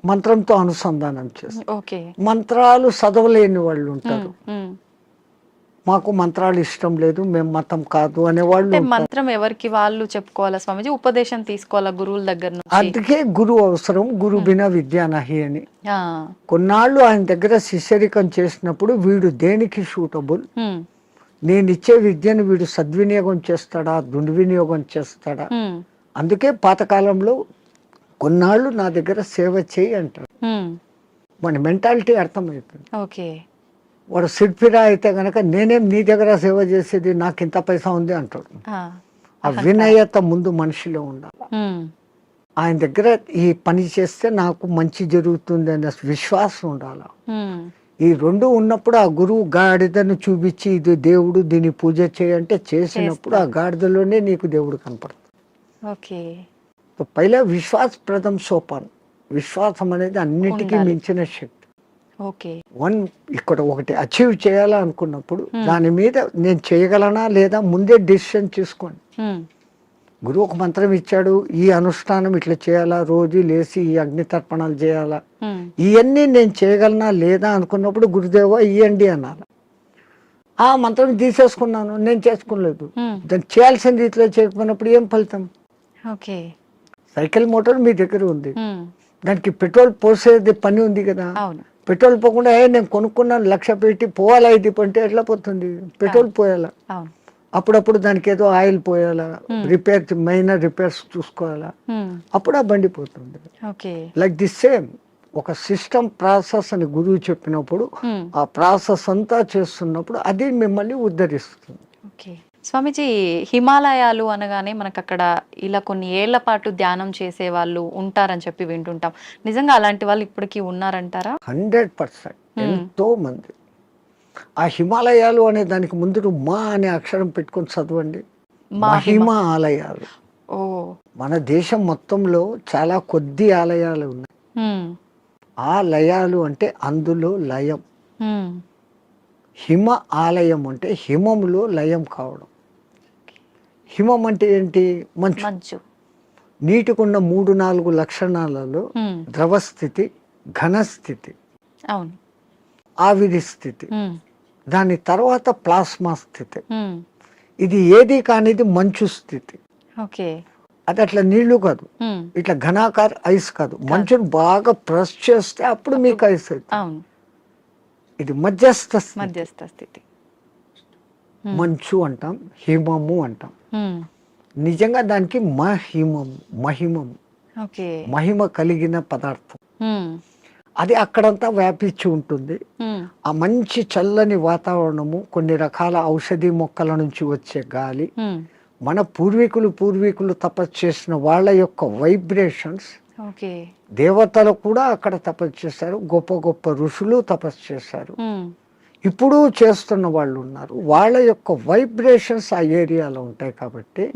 మంత్రంతో అనుసంధానం చేస్తారు. ఓకే. మంత్రాలు చదవలేని వాళ్ళు ఉంటారు. ఉమ్, మాకు మంత్రాలు ఇష్టం లేదు, మేము మతం కాదు అనేవాళ్ళు అంటే ఉంటారు. మంత్రం ఎవరికి వాళ్ళు చెప్పుకోవాలా స్వామీజీ, ఉపదేశం తీసుకోవాలా గురువుల దగ్గర నుంచి? అందుకే గురువు అవసరం, గురు బినా విద్యా నహి అని. ఆ, కొన్నాళ్ళు ఆయన దగ్గర శిష్యరికం చేసినప్పుడు వీడు దేనికి సూటబుల్, ఉమ్, నేను ఇచ్చే విద్యను వీడు సద్వినియోగం చేస్తాడా, దుర్వినియోగం చేస్తాడా. ఉమ్, అందుకే పాతకాలంలో కొన్నాళ్ళు నా దగ్గర సేవ చేయి అంటారు. ఉమ్, మన మెంటాలిటీ అర్థమవుతుంది. ఓకే. వాడు సిడ్ఫిరా అయితే గనక నేనేం నీ దగ్గర సేవ చేసేది, నాకు ఇంత పైసా ఉంది అంటాడు. ఆ, ఆ వినయత ముందు మనిషిలో ఉండాలి. ఉమ్, ఆయన దగ్గర ఈ పని చేస్తే నాకు మంచి జరుగుతుంది అనే విశ్వాసం ఉండాలి. ఉమ్, ఈ రెండు ఉన్నప్పుడు ఆ గురువు గాడిదను చూపించి ఇది దేవుడు, దీన్ని పూజ చేయంటే చేసినప్పుడు ఆ గాడిదలోనే నీకు దేవుడు కనపడుతుంది. ఓకే. तो पहला विश्वास प्रथम सोपान. విశ్వాసం అనేది అన్నిటికీ మించిన శక్తి. ఓకే. ఇక్కడ ఒకటి అచీవ్ చేయాలనుకున్నప్పుడు దాని మీద నేను చేయగలనా లేదా ముందే డిసిషన్ తీసుకోండి. గురువు ఒక మంత్రం ఇచ్చాడు, ఈ అనుష్ఠానం ఇట్లా చేయాలా, రోజు లేచి ఈ అగ్ని తర్పణాలు చేయాలా, ఇవన్నీ నేను చేయగలనా లేదా అనుకున్నప్పుడు గురుదేవ ఇయ్యండి అనాలి. ఆ మంత్రం తీసేసుకున్నాను, నేను చేసుకోలేదు, దాన్ని చేయాల్సిన రీతిలో చేయకపోయినప్పుడు ఏం ఫలితం? ఓకే. సైకిల్ మోటార్ మీ దగ్గర ఉంది, దానికి పెట్రోల్ పోసేది పని ఉంది కదా. పెట్రోల్ పోకుండా నేను కొనుక్కున్నాను 1,00,000 పెట్టి పోవాలా ఇది అంటే ఎట్లా పోతుంది? పెట్రోల్ పోయాలా, అప్పుడప్పుడు దానికి ఏదో ఆయిల్ పోయాలా, మైనర్ రిపేర్స్ చూసుకోవాలా, అప్పుడు ఆ బండి పోతుంది. లైక్ ది సేమ్ ఒక సిస్టమ్ ప్రాసెస్ అని గురువు చెప్పినప్పుడు ఆ ప్రాసెస్ అంతా చేస్తున్నప్పుడు అది మిమ్మల్ని ఉద్ధరిస్తుంది. ఓకే. స్వామీజీ, హిమాలయాలు అనగానే మనకు అక్కడ ఇలా కొన్ని ఏళ్ల పాటు ధ్యానం చేసే వాళ్ళు ఉంటారని చెప్పి వింటుంటాం. నిజంగా అలాంటి వాళ్ళు ఇప్పటికీ ఉన్నారంటారా? 100%. ఎంతో మంది. ఆ హిమాలయాలు అనే దానికి ముందు మా అనే అక్షరం పెట్టుకొని చదవండి. మహిమ ఆలయాలు. మన దేశం మొత్తంలో చాలా కొద్ది ఆలయాలు ఉన్నాయి. ఆ లయాలు అంటే అందులో లయం. హిమ ఆలయం అంటే హిమములో లయం కావడం. హిమం అంటే ఏంటి? మంచు. నీటికున్న 3-4 లక్షణాలలో ద్రవస్థితి, ఘనస్థితి, ఆవిరి స్థితి, దాని తర్వాత ప్లాస్మా స్థితి. ఇది ఏది కానిది మంచు స్థితి. అది అట్లా నీళ్లు కాదు, ఇట్లా ఘనాకార ఐస్ కాదు. మంచును బాగా ప్రెస్ చేస్తే అప్పుడు మీకు ఐస్ అవుతుంది. ఇది మధ్యస్థ స్థితి. మంచు అంటాం, హిమము అంటాం. నిజంగా దానికి మహిమము, మహిమ కలిగిన పదార్థం. అది అక్కడంతా వ్యాపించి ఉంటుంది. ఆ మంచి చల్లని వాతావరణము, కొన్ని రకాల ఔషధి మొక్కల నుంచి వచ్చే గాలి, మన పూర్వీకులు తపస్సు చేసిన వాళ్ళ యొక్క వైబ్రేషన్స్, ఓకే. దేవతలు కూడా అక్కడ తపస్సు చేశారు, గొప్ప గొప్ప ఋషులు తపస్సు చేశారు, ఇప్పుడు చేస్తున్న వాళ్ళు ఉన్నారు. వాళ్ళ యొక్క వైబ్రేషన్స్ ఆ ఏరియాలో ఉంటాయి కాబట్టి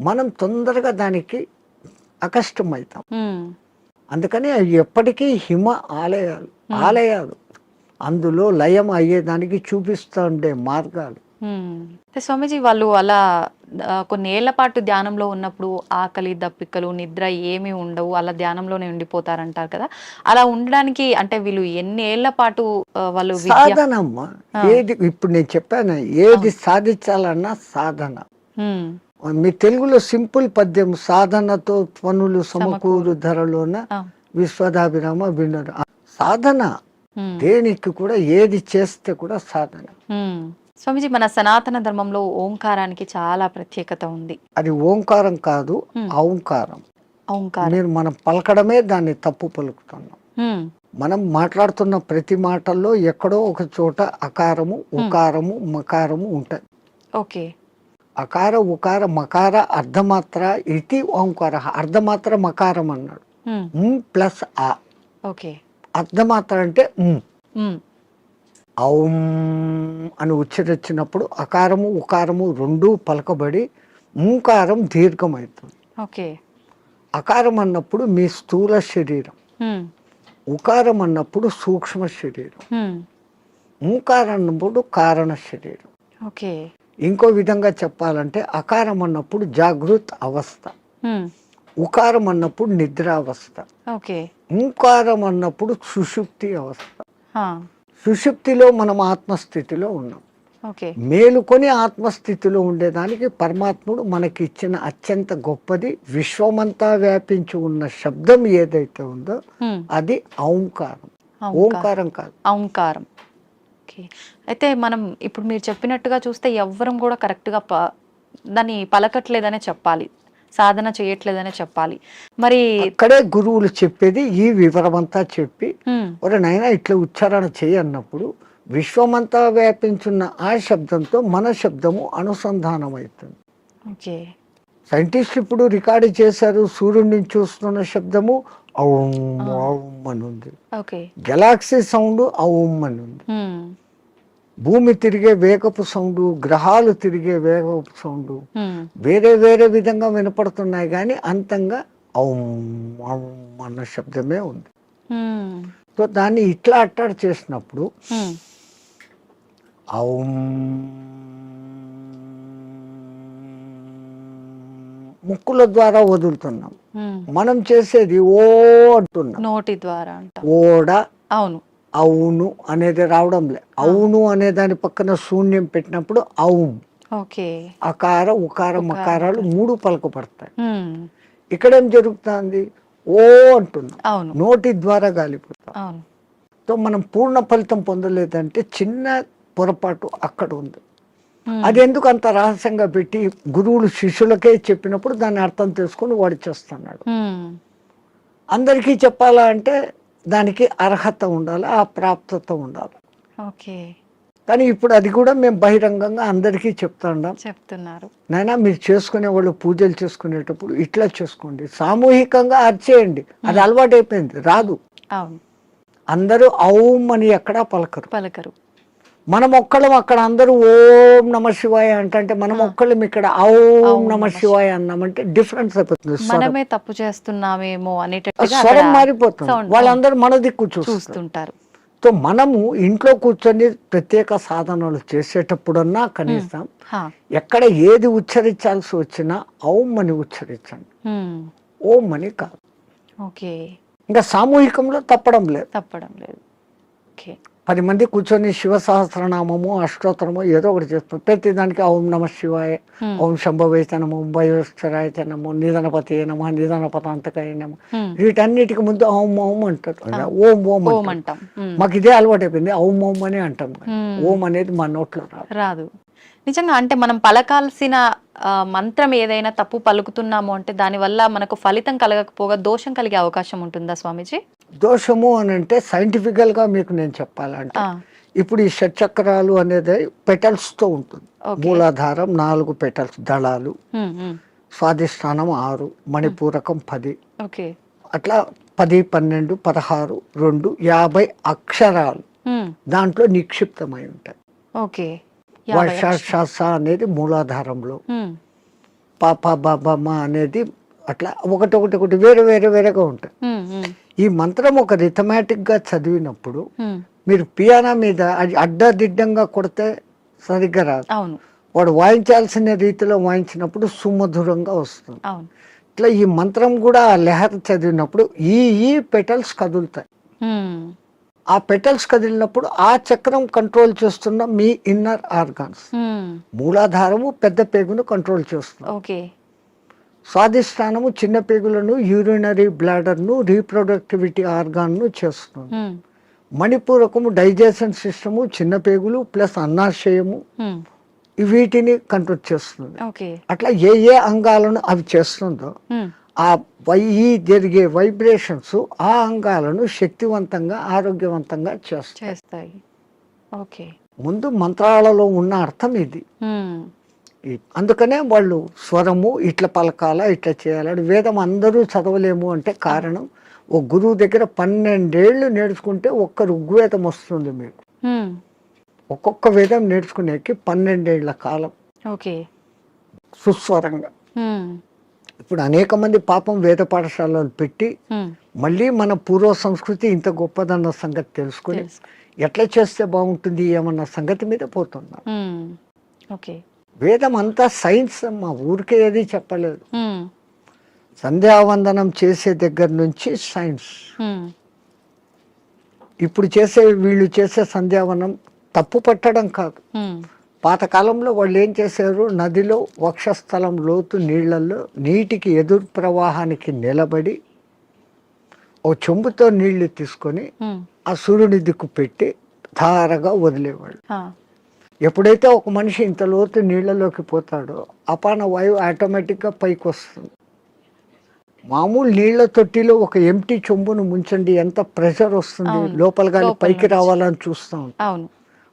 మనం తొందరగా దానికి అకష్టమవుతాం. అందుకని అవి ఎప్పటికీ హిమ ఆలయాలు అందులో లయం అయ్యేదానికి చూపిస్తూ ఉండే మార్గాలు. స్వామీజీ, వాళ్ళు అలా కొన్ని ఏళ్ల పాటు ధ్యానంలో ఉన్నప్పుడు ఆకలి దప్పికలు నిద్ర ఏమీ ఉండవు, అలా ధ్యానంలోనే ఉండిపోతారంటారు కదా, అలా ఉండడానికి అంటే వీళ్ళు ఎన్ని ఏళ్ల పాటు వాళ్ళు సాధనమ్మా. ఏది ఇప్పుడు నేను చెప్పాను, ఏది సాధించాలన్నా సాధన. మీ తెలుగులో సింపుల్ పద్యం, సాధనతో పనులు సమకూరు ధరలోన విశ్వదాభిరామ వినరు. సాధన దేనికి కూడా, ఏది చేస్తే కూడా సాధన. స్వామిజీ, మన సనాతన ధర్మంలో ఓంకారానికి చాలా ప్రత్యేకత ఉంది. అది ఓంకారం కాదు, ఔంకారం. మీరు మనం పలకడమే దాన్ని తప్పు పలుకుతున్నాం. మనం మాట్లాడుతున్న ప్రతి మాటల్లో ఎక్కడో ఒక చోట అకారము, ఉకారము, మకారము ఉంటాయి. ఓకే. అకార ఉకార మకార అర్ధమాత్ర ఇది ఓంకార. అర్ధమాత్ర మకారం అన్నాడు, ప్లస్ ఆ. ఓకే. అర్ధమాత్ర అంటే ఔం అని ఉచ్చరించినప్పుడు అకారము ఉకారము రెండూ పలకబడి మూకారం దీర్ఘమవుతుంది. ఓకే. అకారం అన్నప్పుడు మీ స్థూల శరీరం, ఉకారం అన్నప్పుడు సూక్ష్మ శరీరం, మూకారం అన్నప్పుడు కారణ శరీరం. ఓకే. ఇంకో విధంగా చెప్పాలంటే అకారం అన్నప్పుడు జాగృత్ అవస్థ, ఉకారం అన్నప్పుడు నిద్రావస్థ, మూకారం అన్నప్పుడు సుషుప్తి అవస్థ. సుషుప్తిలో మనం ఆత్మస్థితిలో ఉన్నాం. మేలుకొని ఆత్మస్థితిలో ఉండేదానికి పరమాత్ముడు మనకి ఇచ్చిన అత్యంత గొప్పది, విశ్వమంతా వ్యాపించి ఉన్న శబ్దం ఏదైతే ఉందో అది ఔంకారం. ఓంకారం కాదు, ఔంకారం. అయితే మనం ఇప్పుడు మీరు చెప్పినట్టుగా చూస్తే ఎవ్వరం కూడా కరెక్ట్గా దాన్ని పలకట్లేదనే చెప్పాలి, సాధన చేయట్లేదనే చెప్పాలి. మరి అక్కడే గురువులు చెప్పేది ఈ వివరమంతా చెప్పి, ఒరే నైనా ఇట్లా ఉచ్చారణ చేయన్నప్పుడు విశ్వమంతా వ్యాపించున్న ఆ శబ్దంతో మన శబ్దము అనుసంధానం అవుతుంది. సైంటిస్ట్ ఇప్పుడు రికార్డు చేశారు, సూర్యుడిని చూస్తున్న శబ్దము ఔం ఔం అని ఉంది, గెలాక్సీ సౌండ్ ఔం అని ఉంది, భూమి తిరిగే వేగపు సౌండ్, గ్రహాలు తిరిగే వేగపు సౌండ్ వేరే వేరే విధంగా వినపడుతున్నాయి, కానీ అంతంగా ఔం ఔం అన్న శబ్దమే ఉంది. సో దాన్ని ఇట్లా అట్టాడు చేసినప్పుడు ఔం ముక్కుల ద్వారా వదులుతున్నాం, మనం చేసేది ఓ అంటున్నాం నోటి ద్వారా. ఓడ అవును అవును అనేది రావడం లే, అవును అనే దాని పక్కన శూన్యం పెట్టినప్పుడు ఔం. అకార ఉకార మకారాలు మూడు పలకపడతాయి. ఇక్కడేం జరుగుతుంది, ఓ అంటున్నాం, నోటి ద్వారా గాలిపోతాం. సో మనం పూర్ణ ఫలితం పొందలేదంటే చిన్న పొరపాటు అక్కడ ఉంది. అది ఎందుకు అంత రహస్యంగా పెట్టి గురువులు శిష్యులకే చెప్పినప్పుడు దాన్ని అర్థం చేసుకుని వాడు చేస్తున్నాడు. అందరికీ చెప్పాలా అంటే దానికి అర్హత ఉండాలి, ఆ ప్రాప్తత ఉండాలి. కానీ ఇప్పుడు అది కూడా మేము బహిరంగంగా అందరికీ చెప్తున్నారు. నైనా మీరు చేసుకునే వాళ్ళు పూజలు చేసుకునేటప్పుడు ఇట్లా చేసుకోండి, సామూహికంగా అర్చేయండి. అది అలవాటు అయిపోయింది, రాదు. అందరూ ఔం అని ఎక్కడా పలకరు. మనం ఒక్కళ్ళం అక్కడ అందరూ ఓం నమ శివాయ అంటే మనం ఒక్కళ్ళం ఇక్కడ ఓం నమ శివాయ అన్నామంటే డిఫరెన్స్ అయిపోతుంది. మనమే తప్పు చేస్తున్నామేమో అనేటట్టుగా స్వరం మారిపోతుంది, వాళ్ళందరూ మన దిక్కు చూస్తుంటారు. సో మనము ఇంట్లో కూర్చొని ప్రత్యేక సాధనలు చేసేటప్పుడన్నా కనీసం ఎక్కడ ఏది ఉచ్చరించాల్సి వచ్చినా ఔం అని ఉచ్చరించండి, ఓం అని కాదు. ఇంకా సామూహికంలో తప్పడం లేదు. 10 మంది కూర్చొని శివ సహస్రనామము అష్టోత్తరము ఏదో ఒకటి చేస్తాం. ప్రతి దానికి ఓం నమ శివాయ, ఓం శంభవైత నమో, భయోశ్వరాయ నమో, నిధనపతి నమ, నిధనపతాంతకాయ నమ, వీటన్నిటికి ముందు ఓం ఓం అంటారు. ఓం ఓం అంటాం. మాకు ఇదే అలవాటు అయిపోయింది, ఓం ఓం అని అంటాం. ఓం అనేది మా నోట్లో రాదు. నిజంగా అంటే మనం పలకాల్సిన మంత్రం ఏదైనా తప్పు పలుకుతున్నాము అంటే దానివల్ల మనకు ఫలితం కలగకపోగా దోషం కలిగే అవకాశం ఉంటుందా స్వామీజీ? దోషము అని అంటే సైంటిఫికల్గా మీకు నేను చెప్పాలంటే ఆ, ఇప్పుడు ఈ షట్చక్రాలు అనేది పెటల్స్తో ఉంటుంది. ఓకే. మూలాధారం 4 పెటల్స్ దళాలు, ఉమ్, ఉమ్, స్వాధిష్టానం 6, మణిపూరకం 10, ఓకే. అట్లా 10, 12, 16, 2, 50 అక్షరాలు ఉమ్, దాంట్లో నిక్షిప్తమై ఉంటాయి. ఓకే. వర్ష అనేది మూలాధారంలో, ఉమ్, పాప బాబమ్మ అనేది అట్లా ఒకటి వేరేగా ఉంటాయి. ఉమ్, ఉమ్, ఈ మంత్రం ఒక రిథమాటిక్గా చదివినప్పుడు ఉమ్, మీరు పియానో మీద అది అడ్డదిడ్డంగా కొడితే సరిగ్గా రాదు. అవును, వాడు వాయించాల్సిన రీతిలో వాయించినప్పుడు సుమధురంగా వస్తుంది. అవును. ఇట్లా ఈ మంత్రం కూడా ఆ లెహర్ చదివినప్పుడు ఈ పెటల్స్ కదులుతాయి. ఉమ్, ఆ పెటల్స్ కదిలినప్పుడు ఆ చక్రం కంట్రోల్ చేస్తున్న మీ ఇన్నర్ ఆర్గాన్స్. ఉమ్, మూలాధారము పెద్ద పేగును కంట్రోల్ చేస్తుంది. ఓకే. స్వాధిష్టానము చిన్న పేగులను, యూరినరీ బ్లాడర్ను, రీప్రొడక్టివిటీ ఆర్గాన్ను చేస్తుంది. ఉమ్, మణిపూరకము డైజెషన్ సిస్టము, చిన్న పేగులు ప్లస్ అన్నాశయము ఉమ్, వీటిని కంట్రోల్ చేస్తుంది. ఓకే. అట్లా ఏ అంగాలను అవి చేస్తుందో ఉమ్, ఆ ఈ జరిగే వైబ్రేషన్స్ ఆ అంగాలను శక్తివంతంగా ఆరోగ్యవంతంగా చేస్తాయి. చేస్తాయి. ఓకే. ముందు మంత్రాలలో ఉన్న అర్థం ఇది. ఉమ్, అందుకనే వాళ్ళు స్వరము ఇట్లా పలకాల ఇట్లా చేయాలని వేదం అందరూ చదవలేము అంటే కారణం ఓ గురువు దగ్గర 12 ఏళ్ళు నేర్చుకుంటే ఒక్క ఋగ్వేదం వస్తుంది మీకు. ఉమ్, ఒక్కొక్క వేదం నేర్చుకునేకి 12 ఏళ్ల కాలం ఓకే. సుస్వరంగా. ఉమ్, ఇప్పుడు అనేక మంది పాపం వేద పాఠశాలలు పెట్టి ఉమ్, మళ్ళీ మన పూర్వ సంస్కృతి ఇంత గొప్పదన్న సంగతి తెలుసుకుని తెలుసు. ఎట్లా చేస్తే బాగుంటుంది ఏమన్న సంగతి మీద పోతున్నారు. ఉమ్, ఓకే. వేదం అంతా సైన్స్ అమ్మా, ఊరికే ఏది చెప్పలేదు. ఉమ్, సంధ్యావందనం చేసే దగ్గర నుంచి సైన్స్. ఉమ్, ఇప్పుడు వీళ్ళు చేసే సంధ్యావనం తప్పు పట్టడం కాదు. ఉమ్, పాతకాలంలో వాళ్ళు ఏం చేశారు, నదిలో వక్షస్థలం లోతు నీళ్లలో నీటికి ఎదురు ప్రవాహానికి నిలబడి ఓ చెంబుతో నీళ్లు తీసుకొని ఉమ్, ఆ సూర్యుని దిక్కు పెట్టి ధారగా వదిలేవాళ్ళు. ఆ, ఎప్పుడైతే ఒక మనిషి ఇంత లోతు నీళ్లలోకి పోతాడో అపాన వాయువు ఆటోమేటిక్గా పైకి వస్తుంది. మామూలు నీళ్ల తొట్టిలో ఒక ఎంటీ చెంబును ముంచండి, ఎంత ప్రెషర్ వస్తుంది, అవును. లోపల గాలి లోపల పైకి నుంచి. రావాలని చూస్తాం. అవును.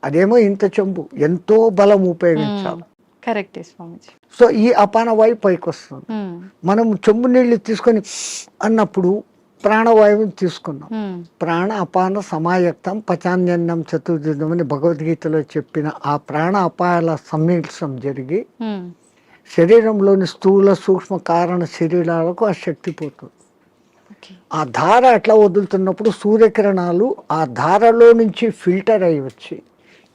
అదేమో ఇంత చెంబు, ఎంతో బలం ఉపయోగించాలి. కరెక్టే స్వామీజీ. సో ఈ అపాన వాయువు పైకి వస్తుంది. ఉమ్, మనం చెంబు నీళ్లు తీసుకొని అన్నప్పుడు ప్రాణవాయువుని తీసుకున్నాం. ఉమ్, ప్రాణ అపాన సమాయక్తం పచాన్యన్నం చతుర్దినం అని భగవద్గీతలో చెప్పిన ఆ ప్రాణ అపాయాల సమ్మిళనం జరిగి ఉమ్, శరీరంలోని స్థూల సూక్ష్మ కారణ శరీరాలకు ఆ శక్తి పోతుంది. ఓకే. ఆ ధార అట్లా వదులుతున్నప్పుడు సూర్యకిరణాలు ఆ ధారలో నుంచి ఫిల్టర్ అయ్యి వచ్చి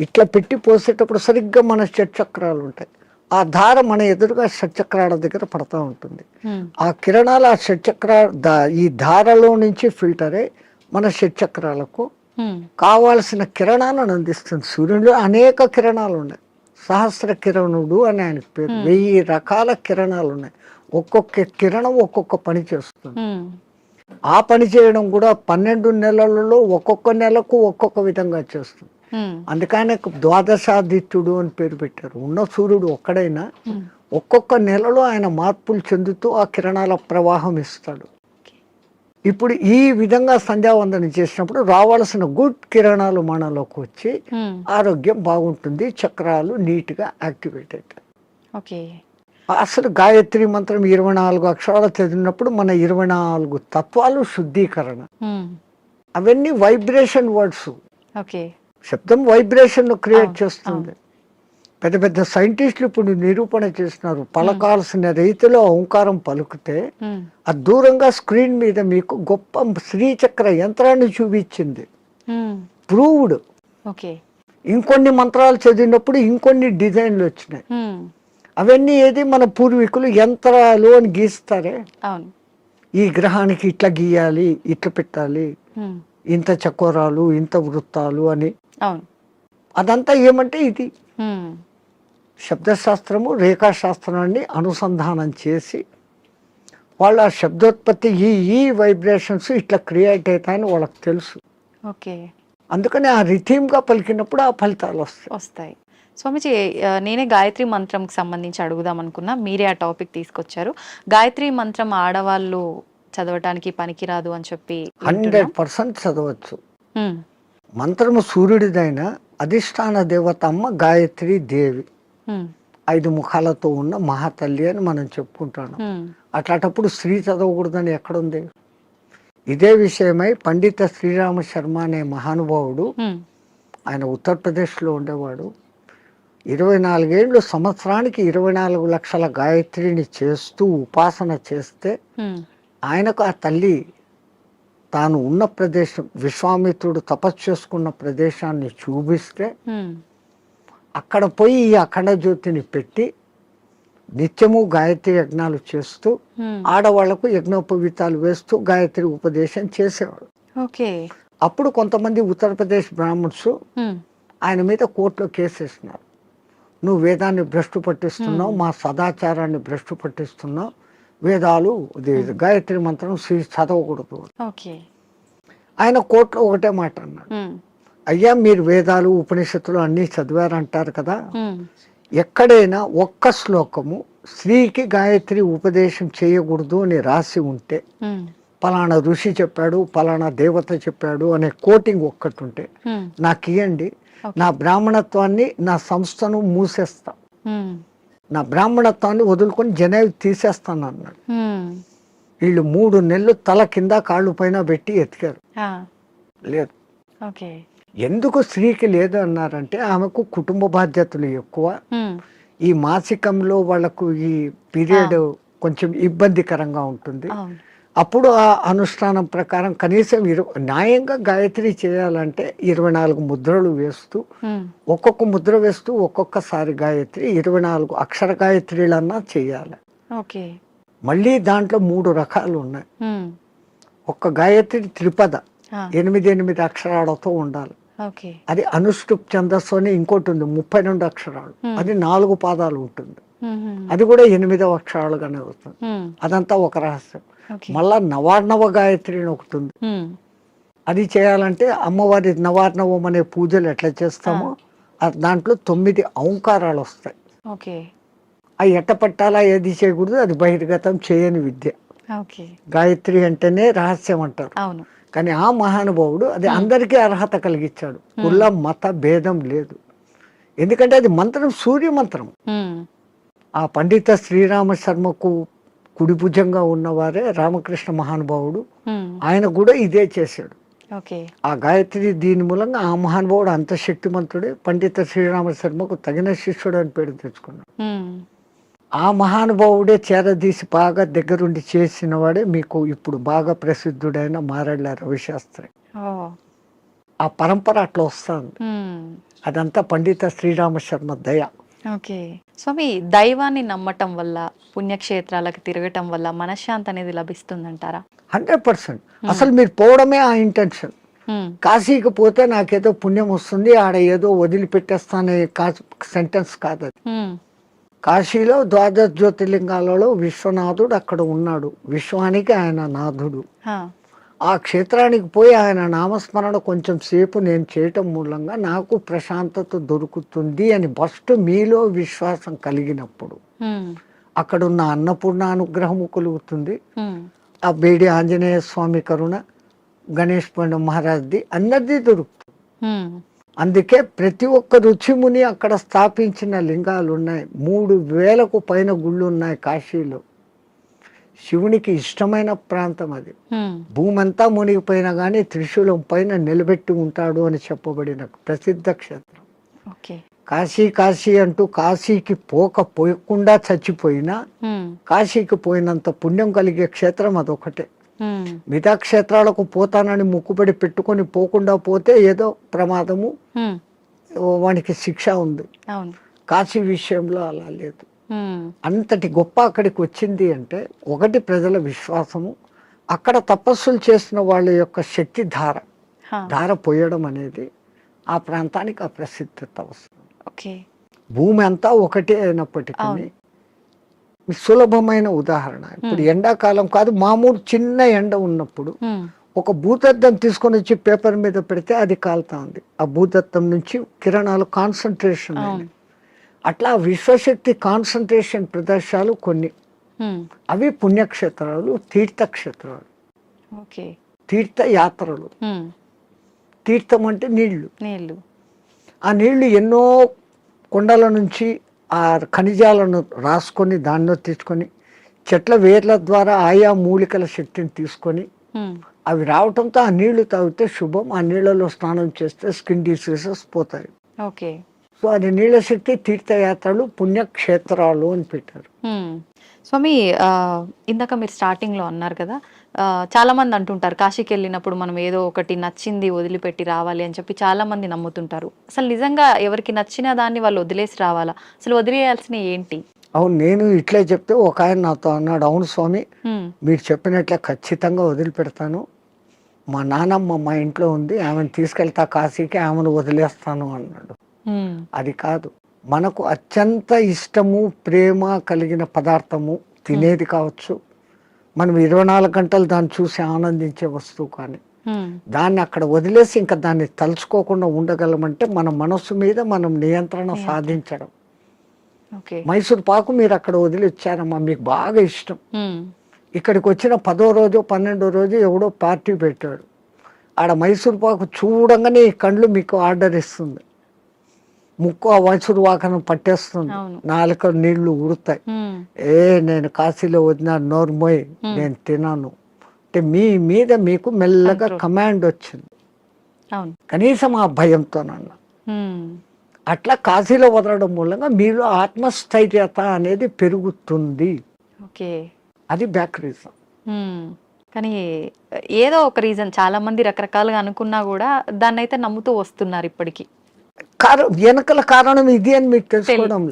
ఇట్లా పెట్టి పోసేటప్పుడు సరిగ్గా మన షట్చక్రాలు ఉంటాయి. ఆ ధార మన ఎదురుగా షట్చక్రాల దగ్గర పడతా ఉంటుంది. ఉమ్, ఆ కిరణాలు ఆ ఈ ధారలో నుంచి ఫిల్టర్ అయ్యి మన షట్చక్రాలకు ఉమ్, కావాల్సిన కిరణాలను అందిస్తుంది. సూర్యుడిలో అనేక కిరణాలు ఉన్నాయి. సహస్ర కిరణుడు అని ఆయనకు పేరు. 1000 రకాల కిరణాలు ఉన్నాయి. ఒక్కొక్క కిరణం ఒక్కొక్క పని చేస్తుంది. ఉమ్, ఆ పని చేయడం కూడా 12 నెలలలో ఒక్కొక్క నెలకు ఒక్కొక్క విధంగా చేస్తుంది. ఉమ్, అందుకనే ద్వాదశాదిత్యుడు అని పేరు పెట్టారు. ఉన్న సూర్యుడు ఒక్కడైనా ఉమ్, ఒక్కొక్క నెలలో ఆయన మార్పులు చెందుతూ ఆ కిరణాల ప్రవాహం ఇస్తాడు. ఇప్పుడు ఈ విధంగా సంధ్యావందనం చేసినప్పుడు రావాల్సిన గుడ్ కిరణాలు మనలోకి వచ్చి ఉమ్, ఆరోగ్యం బాగుంటుంది. చక్రాలు నీట్గా యాక్టివేట్ అవుతాయి. ఓకే. అసలు గాయత్రి మంత్రం 24 అక్షరాలు చదివినప్పుడు మన 24 తత్వాలు శుద్ధీకరణ. ఉమ్, అవన్నీ వైబ్రేషన్ వర్డ్స్. ఓకే. శబ్దం వైబ్రేషన్ క్రియేట్ అవును, చేస్తుంది. పెద్ద పెద్ద సైంటిస్టులు ఇప్పుడు నిరూపణ చేస్తున్నారు. పలకాల్సిన రీతిలో ఓంకారం పలుకుతే ఉమ్, అది దూరంగా స్క్రీన్ మీద మీకు గొప్ప శ్రీచక్ర యంత్రాన్ని చూపించింది. ఉమ్, ప్రూవ్డ్. ఓకే. ఇంకొన్ని మంత్రాలు చదివినప్పుడు ఇంకొన్ని డిజైన్లు వచ్చినాయి. ఉమ్, అవన్నీ ఏది మన పూర్వీకులు యంత్రాలు అని గీస్తారే. అవును. ఈ గ్రహానికి ఇట్లా గీయాలి, ఇట్లా పెట్టాలి, ఉమ్, ఇంత చకోరాలు, ఇంత వృత్తాలు అని. అవును. అదంతా ఏమంటే ఇది ఉమ్, శబ్దశాస్త్రము రేఖాశాస్త్రాన్ని అనుసంధానం చేసి వాళ్ళ ఆ శబ్దోత్పత్తి ఈ వైబ్రేషన్స్ ఇట్లా క్రియేట్ అవుతాయని వాళ్ళకి తెలుసు. ఓకే. అందుకని ఆ రిథీమ్గా పలికినప్పుడు ఆ ఫలితాలు వస్తాయి. వస్తాయి. స్వామిజీ, నేనే గాయత్రి మంత్రంకి సంబంధించి అడుగుదాం అనుకున్నా, మీరే ఆ టాపిక్ తీసుకొచ్చారు. గాయత్రి మంత్రం ఆడవాళ్ళు చదవటానికి పనికిరాదు అని చెప్పి వింటున్నాం. 100% చదవచ్చు. ఉమ్, మంత్రము సూర్యుడిదైన అధిష్టాన దేవత అమ్మ గాయత్రి దేవి, ఉమ్, 5 ముఖాలతో ఉన్న మహాతల్లి అని మనం చెప్పుకుంటున్నాం. ఉమ్, అట్లాంటప్పుడు స్త్రీ చదవకూడదని ఎక్కడుంది? ఇదే విషయమై పండిత శ్రీరామ శర్మ అనే మహానుభావుడు, ఉమ్, ఆయన ఉత్తరప్రదేశ్లో ఉండేవాడు. 24 ఏళ్ళు, సంవత్సరానికి 24 లక్షల గాయత్రిని చేస్తూ ఉపాసన చేస్తే ఉమ్, ఆయనకు ఆ తల్లి తాను ఉన్న ప్రదేశం, విశ్వామిత్రుడు తపస్సు చేసుకున్న ప్రదేశాన్ని చూపిస్తే ఉమ్, అక్కడ పోయి ఈ అఖండ జ్యోతిని పెట్టి నిత్యము గాయత్రి యజ్ఞాలు చేస్తూ ఉమ్. ఆడవాళ్లకు యజ్ఞోపవీతాలు వేస్తూ గాయత్రి ఉపదేశం చేసేవాడు. ఓకే. అప్పుడు కొంతమంది ఉత్తరప్రదేశ్ బ్రాహ్మణ్స్ ఉమ్, ఆయన మీద కోర్టులో కేసేసినారు. నువ్వు వేదాన్ని భ్రష్టు పట్టిస్తున్నావు, మా సదాచారాన్ని భ్రష్టు పట్టిస్తున్నావు, వేదాలు గాయత్రి మంత్రం చదవకూడదు. ఓకే. ఆయన కోర్టులో ఒకటే మాట అన్నాడు, ఉమ్, అయ్యా మీరు వేదాలు ఉపనిషత్తులు అన్నీ చదివారంటారు కదా, ఉమ్, ఎక్కడైనా ఒక్క శ్లోకము స్త్రీకి గాయత్రి ఉపదేశం చేయకూడదు అని రాసి ఉంటే, ఉమ్, పలానా ఋషి చెప్పాడు, పలానా దేవత చెప్పాడు అనే కోటింగ్ ఒక్కటి ఉంటే ఉమ్, నాకు ఇవ్వండి, నా బ్రాహ్మణత్వాన్ని, నా సంస్థను మూసేస్తా, ఉమ్, నా బ్రాహ్మణత్వాన్ని వదులుకొని జనేవి తీసేస్తాను అన్నాడు. ఉమ్. వీళ్ళు 3 నెలలు తల కింద కాళ్ళు పైన పెట్టి ఎతికారు, ఆ, లేదు. ఓకే. ఎందుకు స్త్రీకి లేదు అన్నారంటే ఆమెకు కుటుంబ బాధ్యతలు ఎక్కువ, ఉమ్, ఈ మాసికంలో వాళ్ళకు ఈ పీరియడ్ కొంచెం ఇబ్బందికరంగా ఉంటుంది. అవును. అప్పుడు ఆ అనుష్ఠానం ప్రకారం కనీసం న్యాయంగా గాయత్రి చేయాలంటే 24 ముద్రలు వేస్తూ, ఉమ్, ఒక్కొక్క ముద్ర వేస్తూ ఒక్కొక్కసారి గాయత్రి 24 అక్షర గాయత్రిలన్నా చేయాలి. ఓకే. మళ్ళీ దాంట్లో 3 రకాలు ఉన్నాయి. ఉమ్, ఒక్క గాయత్రి త్రిపద, ఆ, 8 అక్షరాలతో ఉండాలి. ఓకే. అది అనుష్ఠుప్ ఛందస్సు అని ఇంకోటి ఉంది, 32 అక్షరాలు, అది 4 పాదాలు ఉంటుంది, ఉమ్, ఉమ్, అది కూడా 8వ అక్షరాలుగానే వస్తుంది. ఉమ్, అదంతా ఒక రహస్యం. ఓకే. మళ్ళా నవార్ణవ గాయత్రి అని ఒకటి ఉంది, ఉమ్, అది చేయాలంటే అమ్మవారి నవార్ణవం అనే పూజలు ఎట్లా చేస్తామో దాంట్లో 9 ఔంకారాలు వస్తాయి. ఓకే. అవి ఎట్ట పట్టాలా, ఏది చేయకూడదు, అది బహిర్గతం చేయని విద్య. ఓకే. గాయత్రి అంటేనే రహస్యం అంటారు. అవును. కానీ ఆ మహానుభావుడు అది అందరికీ అర్హత కలిగించాడు, కుల మత భేదం లేదు. ఎందుకంటే అది మంత్రం సూర్య మంత్రం. ఉమ్, ఆ పండిత శ్రీరామ శర్మకు కుడి భుజంగా ఉన్నవారే రామకృష్ణ మహానుభావుడు, ఉమ్, ఆయన కూడా ఇదే చేశాడు. ఓకే. ఆ గాయత్రి దీని మూలంగా ఆ మహానుభావుడు అంత శక్తిమంతుడే, పండిత శ్రీరామ శర్మకు తగిన శిష్యుడు అని పేరు తెచ్చుకున్నాడు. ఉమ్, ఆ మహానుభావుడే చేరదీసి బాగా దగ్గరుండి చేసిన వాడే మీకు ఇప్పుడు బాగా ప్రసిద్ధుడైన మారెళ్ళ రవిశాస్త్రి. ఓ, ఆ పరంపర అట్లా వస్తుంది. ఉమ్, అదంతా పండిత శ్రీరామ శర్మ దయ. ఓకే. స్వామి, దైవాన్ని నమ్మటం వల్ల, పుణ్యక్షేత్రాలకు తిరగటం వల్ల మనశ్శాంతి అనేది లభిస్తుందంటారా? 100%. అసలు మీరు పోవడమే ఆ ఇంటెన్షన్. ఉమ్, కాశీకి పోతే నాకేదో పుణ్యం వస్తుంది, ఆడ ఏదో వదిలిపెట్టేస్తానే సెంటెన్స్ కాదు అది. ఉమ్, కాశీలో 12 జ్యోతిర్లింగాలలో విశ్వనాథుడు అక్కడ ఉన్నాడు, విశ్వానికి ఆయన నాథుడు. ఆ, ఆ క్షేత్రానికి పోయి ఆయన నామస్మరణ కొంచెం సేపు నేను చేయటం మూలంగా నాకు ప్రశాంతత దొరుకుతుంది అని ఫస్ట్ మీలో విశ్వాసం కలిగినప్పుడు ఉమ్, అక్కడున్న అన్నపూర్ణ అనుగ్రహము కలుగుతుంది. ఉమ్, ఆ బేడి ఆంజనేయ స్వామి కరుణ, గణేష్ పండ మహారాజ్ది అందరిది దొరుకుతుంది. ఉమ్, అందుకే ప్రతి ఒక్క రుచిముని అక్కడ స్థాపించిన లింగాలు ఉన్నాయి. 3000కు పైన గుళ్ళు ఉన్నాయి కాశీలో. శివునికి ఇష్టమైన ప్రాంతం అది. ఉమ్, భూమి అంతా మునిగిపోయినా కానీ త్రిశూలం పైన నిలబెట్టి ఉంటాడు అని చెప్పబడిన ప్రసిద్ధ క్షేత్రం. ఓకే. కాశీ కాశీ అంటూ కాశీకి పోకుండా చచ్చిపోయినా ఉమ్, కాశీకి పోయినంత పుణ్యం కలిగే క్షేత్రం అదొకటే. ఉమ్, మిగతా క్షేత్రాలకు పోతానని ముక్కుబడి పెట్టుకొని పోకుండా పోతే ఏదో ప్రమాదము, ఉమ్, వానికి శిక్ష ఉంది. అవును. కాశీ విషయంలో అలా లేదు. ఉమ్, అంతటి గొప్ప అక్కడికి వచ్చింది అంటే ఒకటి ప్రజల విశ్వాసము, అక్కడ తపస్సులు చేసిన వాళ్ళ యొక్క శక్తి హా, ధార పోయడం అనేది ఆ ప్రాంతానికి ఆ ప్రసిద్ధత వస్తుంది. ఓకే. భూమి అంతా ఒకటే అయినప్పటికీ అవును. సులభమైన ఉదాహరణ, ఇప్పుడు ఎండాకాలం కాదు, మామూలు చిన్న ఎండ ఉన్నప్పుడు ఉమ్, ఒక భూతద్దం తీసుకొని వచ్చి పేపర్ మీద పెడితే అది కాలుతా ఉంది. ఆ భూతద్దం నుంచి కిరణాలు కాన్సన్ట్రేషన్ అవును. అట్లా విశ్వశక్తి కాన్సన్ట్రేషన్ ప్రదేశాలు కొన్ని, అవి పుణ్యక్షేత్రాలు, తీర్థక్షేత్రాలు, ఓకే, తీర్థయాత్రలు. తీర్థం అంటే నీళ్లు. నీళ్ళు. ఆ నీళ్లు ఎన్నో కొండల నుంచి ఆ ఖనిజాలను రాసుకొని దానిలో తీసుకొని చెట్ల వేర్ల ద్వారా ఆయా మూలికల శక్తిని తీసుకొని అవి రావటంతో ఆ నీళ్లు తాగితే శుభం. ఆ నీళ్లలో స్నానం చేస్తే స్కిన్ డిసీజెస్ పోతాయి. ఓకే. సో అది నీళ్ళ శక్తి, తీర్థయాత్రలు, పుణ్యక్షేత్రాలు అని పెట్టారు. స్వామి, ఇందాక మీరు స్టార్టింగ్లో అన్నారు కదా, చాలా మంది అంటుంటారు కాశీకి వెళ్ళినప్పుడు మనం ఏదో ఒకటి నచ్చింది వదిలిపెట్టి రావాలి అని చెప్పి చాలా మంది నమ్ముతుంటారు. అసలు నిజంగా ఎవరికి నచ్చిన దాన్ని వాళ్ళు వదిలేసి రావాలా? అసలు వదిలేయాల్సిన ఏంటి? అవును, నేను ఇట్లే చెప్తే ఒక ఆయన నాతో అన్నాడు, అవును స్వామి మీరు చెప్పినట్లే ఖచ్చితంగా వదిలిపెడతాను, మా నానమ్మ మా ఇంట్లో ఉంది, ఆమెను తీసుకెళ్తా కాశీకి, ఆమెను వదిలేస్తాను అన్నాడు. అది కాదు, మనకు అత్యంత ఇష్టము ప్రేమ కలిగిన పదార్థము తినేది కావచ్చు, మనం 24 గంటలు దాన్ని చూసి ఆనందించే వస్తువు, కానీ దాన్ని అక్కడ వదిలేసి ఇంకా దాన్ని తలుచుకోకుండా ఉండగలమంటే మన మనస్సు మీద మనం నియంత్రణ సాధించడం. మైసూర్ పాకు మీరు అక్కడ వదిలి వచ్చారమ్మా, మీకు బాగా ఇష్టం, ఇక్కడికి వచ్చిన 10వ రోజు 12వ రోజు ఎవడో పార్టీ పెట్టాడు, ఆడ మైసూర్ పాకు చూడంగానే ఈ కళ్ళు మీకు ఆర్డర్ ఇస్తుంది, ముక్కు ఆ మైసూర్ పాకను పట్టేస్తుంది, నాలుక నీళ్లు ఉడతాయి, నేను కాశీలో వదిన నోర్మోయ్ నేను తినాను అంటే మీ మీద మీకు మెల్లగా కమాండ్ వచ్చింది, కనీసం ఆ భయంతోనన్నా. అట్లా కాశీలో వదలడం మూలంగా మీలో ఆత్మస్థైర్యత అనేది పెరుగుతుంది. అది బ్యాక్ రీజన్. కానీ ఏదో ఒక రీజన్, చాలా మంది రకరకాలుగా అనుకున్నా కూడా దాన్ని అయితే నమ్ముతూ వస్తున్నారు ఇప్పటికీ. వెనకల కారణం ఇది అని మీకు తెలుసుకోవడం.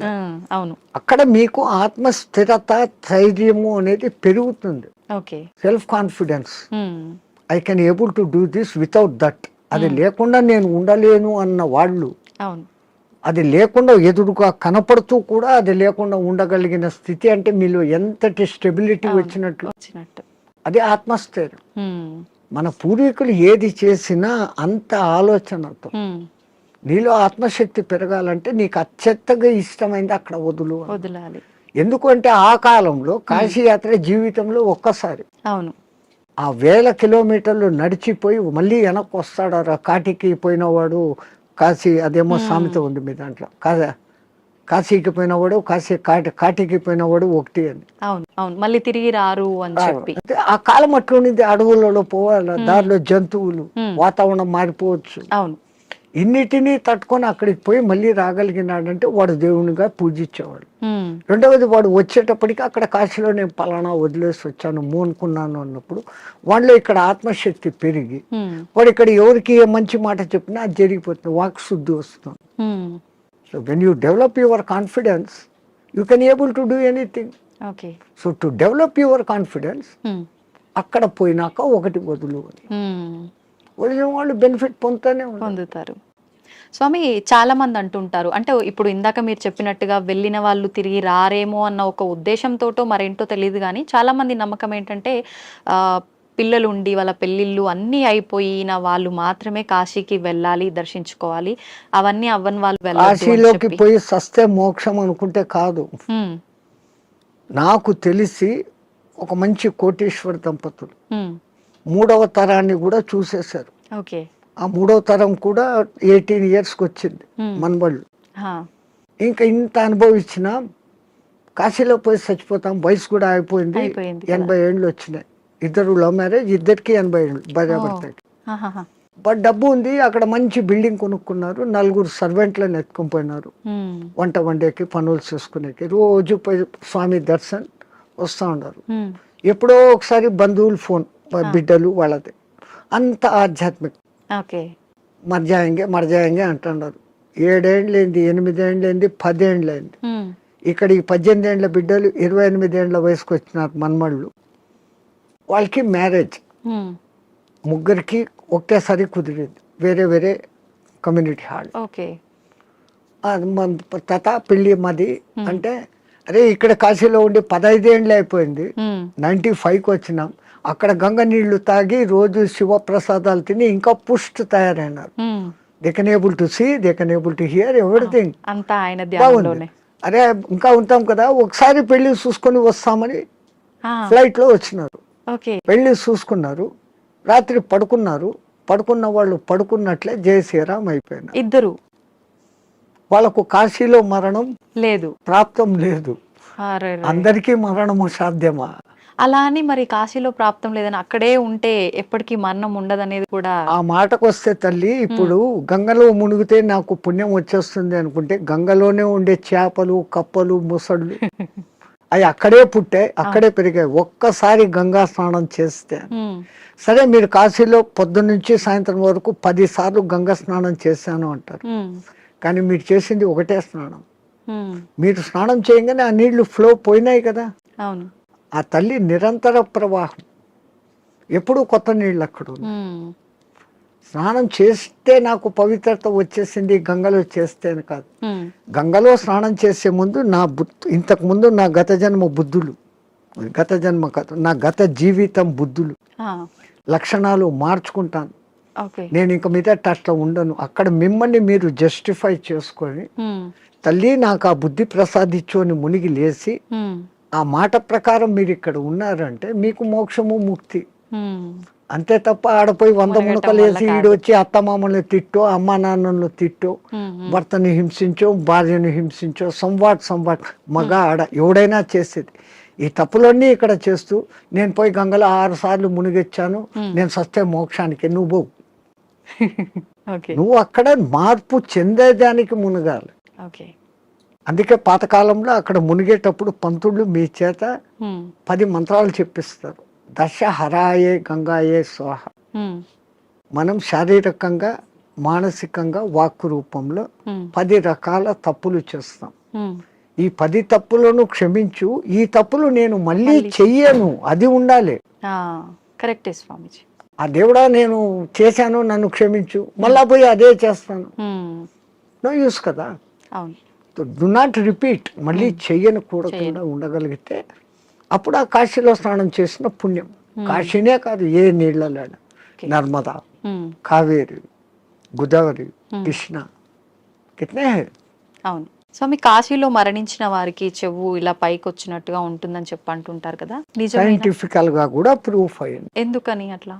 అవును, అక్కడ మీకు ఆత్మస్థిరత, ధైర్యము అనేది పెరుగుతుంది. Self confidence, I can able to do this without that. అది లేకుండా నేను ఉండలేను అన్న వాళ్ళు, అది లేకుండా ఎదురుగా కనపడుతూ కూడా అది లేకుండా ఉండగలిగిన స్థితి అంటే మీలో ఎంతటి స్టెబిలిటీ వచ్చినట్లు. అది ఆత్మస్థైర్యం. మన పూర్వీకులు ఏది చేసినా అంత ఆలోచనతో. నీలో ఆత్మశక్తి పెరగాలంటే నీకు అత్యంతగా ఇష్టమైంది అక్కడ వదలాలి. ఎందుకంటే ఆ కాలంలో కాశీయాత్ర జీవితంలో ఒక్కసారి. అవును, ఆ 1000 కిలోమీటర్లు నడిచిపోయి మళ్ళీ వెనక్కి వస్తాడు. కాటికి పోయినవాడు కాశీ, అదేమో సామెత ఉంది మీ దాంట్లో, కాశీకి పోయినవాడు కాటికి పోయినవాడు ఒకటి అని. అవును, మళ్ళీ తిరిగి రారు అని చెప్పి. ఆ కాలం అట్లుంది, అడవులలో పోవాలి, దారిలో జంతువులు, వాతావరణం మారిపోవచ్చు. అవును, ఇన్నిటినీ తట్టుకొని అక్కడికి పోయి మళ్ళీ రాగలిగినాడంటే వాడు దేవునిగా పూజించేవాడు. రెండవది, వాడు వచ్చేటప్పటికి అక్కడ కాశీలో నేను పలానా వదిలేసి వచ్చాను మోనుకున్నాను అన్నప్పుడు వాళ్ళలో ఇక్కడ ఆత్మశక్తి పెరిగి వాడు ఇక్కడ ఎవరికి ఏ మంచి మాట చెప్పినా అది జరిగిపోతుంది, వాక్ శుద్ధి వస్తుంది. So when you develop your confidence you can able to do anything. So to develop your confidence అక్కడ పోయినాక ఒకటి వదిలిన వాళ్ళు బెనిఫిట్ పొందుతారు. స్వామి, చాలా మంది అంటుంటారు, అంటే ఇప్పుడు ఇందాక మీరు చెప్పినట్టుగా వెళ్ళిన వాళ్ళు తిరిగి రారేమో అన్న ఒక ఉద్దేశంతోటో మరేంటో తెలియదు, కానీ చాలా మంది నమ్మకం ఏంటంటే పిల్లలు ఉండి వాళ్ళ పెళ్ళిళ్ళు అన్నీ అయిపోయిన వాళ్ళు మాత్రమే కాశీకి వెళ్ళాలి, దర్శించుకోవాలి, అవన్నీ అవ్వని వాళ్ళు కాశీలోకి పోయి సస్తే మోక్షం అనుకుంటే కాదు. నాకు తెలిసి ఒక మంచి కోటీశ్వర దంపతులు 3వ తరాన్ని కూడా చూసేశారు. ఆ 3వ తరం కూడా 18 yearsకి వచ్చింది మనబళ్ళు. ఇంకా ఇంత అనుభవించిన కాశీలో పోయి చచ్చిపోతాం, వయసు కూడా అయిపోయింది, 80 ఏళ్ళు వచ్చినాయి. ఇద్దరు లవ్ మ్యారేజ్, ఇద్దరికి 80 ఏళ్ళు భార్యాభర్తకి. బట్ డబ్బు ఉంది, అక్కడ మంచి బిల్డింగ్ కొనుక్కున్నారు, 4 సర్వెంట్లను ఎత్తుకొని పోయినారు, వంట వండేకి పనులు చేసుకునేకి, రోజు పోయి స్వామి దర్శన్ వస్తూ ఉన్నారు. ఎప్పుడో ఒకసారి బంధువులు ఫోన్, బిడ్డలు వాళ్ళది, అంత ఆధ్యాత్మిక. మర్జాయంగే అంటున్నారు. 7 ఏళ్ళైంది, 8 ఏళ్ళైంది, 10 ఏళ్ళైంది. ఇక్కడ ఈ 18 ఏళ్ళ బిడ్డలు 28 ఏళ్ళ వయసుకు వచ్చినారు మన్మళ్ళు. వాళ్ళకి మ్యారేజ్ ముగ్గురికి ఒకేసారి కుదిరింది, వేరే వేరే కమ్యూనిటీ హాల్. తత పెళ్ళి మాది అంటే, అరే ఇక్కడ కాశీలో ఉండి 15 ఏళ్ళు అయిపోయింది, 95కి వచ్చినాం, అక్కడ గంగ నీళ్లు తాగి రోజు శివప్రసాదాలు తిని ఇంకా పుష్టి తయారైనారు. They can able to see, they can able to hear everything. బాగుంది. అరే ఇంకా ఉంటాం కదా, ఒకసారి పెళ్లి చూసుకొని వస్తామని ఫ్లైట్లో వచ్చినారు. ఓకే. పెళ్లి చూసుకున్నారు, రాత్రి పడుకున్నారు. పడుకున్న వాళ్ళు పడుకున్నట్లే జై శ్రీరామ్ అయిపోయినారు. ఇద్దరు వాళ్ళకు కాశీలో మరణం లేదు. ప్రాప్తం లేదు. అరెరే. అందరికీ మరణము సాధ్యమా? అలా అని మరి కాశీలో ప్రాప్తం లేదని అక్కడే ఉంటే ఎప్పటికీ మరణం ఉండదనేది కూడా. ఆ మాటకు వస్తే తల్లి, ఇప్పుడు గంగలో మునిగితే నాకు పుణ్యం వచ్చేస్తుంది అనుకుంటే, గంగలోనే ఉండే చేపలు, కప్పలు, ముసళ్ళు అవి అక్కడే పుట్టాయి, అక్కడే పెరిగాయి. ఒక్కసారి గంగా స్నానం చేస్తే, సరే మీరు కాశీలో పొద్దున్న నుంచి సాయంత్రం వరకు 10 సార్లు గంగా స్నానం చేశాను అంటారు, కానీ మీరు చేసింది ఒకటే స్నానం. మీరు స్నానం చేయగానే ఆ నీళ్లు ఫ్లో పోయినాయి కదా. అవును. ఆ తల్లి నిరంతర ప్రవాహం, ఎప్పుడూ కొత్త నీళ్ళు అక్కడ ఉన్నాయి. స్నానం చేస్తే నాకు పవిత్రత వచ్చేసింది గంగలో చేస్తే అని కాదు. గంగలో స్నానం చేసే ముందు ఇంతకు ముందు నా గత జన్మ బుద్ధులు, గత జన్మ కాదు, నా గత జీవితం బుద్ధులు, లక్షణాలు మార్చుకుంటాను. నేను ఇంక మీద అట్లా ఉండను. అక్కడ మిమ్మల్ని మీరు జస్టిఫై చేసుకొని, తల్లి నాకు ఆ బుద్ధి ప్రసాదించు అని మునిగి లేచి, ఆ మాట ప్రకారం మీరు ఇక్కడ ఉన్నారంటే మీకు మోక్షము ముక్తి. అంతే తప్ప ఆడపోయి 100 మునకలు వేసి ఈడొచ్చి అత్తమామల్ని తిట్టో, అమ్మా నాన్నలను తిట్టో, భర్తని హింసించో, భార్యను హింసించో, సంవాట్ మగ ఆడ ఎవడైనా చేసేది ఈ తప్పులన్నీ ఇక్కడ చేస్తూ, నేను పోయి గంగలో 6 సార్లు మునిగొచ్చాను, నేను సస్తే మోక్షానికి, నువ్వు నువ్వు అక్కడ మార్పు చెందేదానికి మునగాలి. అందుకే పాతకాలంలో అక్కడ మునిగేటప్పుడు పంతుళ్ళు మీ చేత 10 మంత్రాలు చెప్పిస్తారు. దశ హరాయే గంగాయే స్వాహ. మనం శారీరకంగా, మానసికంగా, వాక్కు రూపంలో 10 రకాల తప్పులు చేస్తాం. ఈ 10 తప్పులను క్షమించు, ఈ తప్పులు నేను మళ్ళీ చెయ్యను, అది ఉండాలి. కరెక్టే స్వామిజీ. ఆ దేవుడా నేను చేశాను, నన్ను క్షమించు, మళ్ళా పోయి అదే చేస్తాను, నో యూస్ కదా. Do not repeat. మళ్ళీ చెయ్యను కూడకుండా ఉండగలిగితే అప్పుడు ఆ కాశీలో స్నానం చేసిన పుణ్యం. కాశీనే కాదు, ఏ నీళ్ళలో, నర్మదా, కావేరి, గోదావరి, కృష్ణ, కితనే. అవును స్వామి, కాశీలో మరణించిన వారికి చెవు ఇలా పైకి వచ్చినట్టుగా ఉంటుందని చెప్పి అంటుంటారు కదా, సైంటిఫికల్ గా కూడా ప్రూఫ్ అయింది. ఎందుకని అట్లా?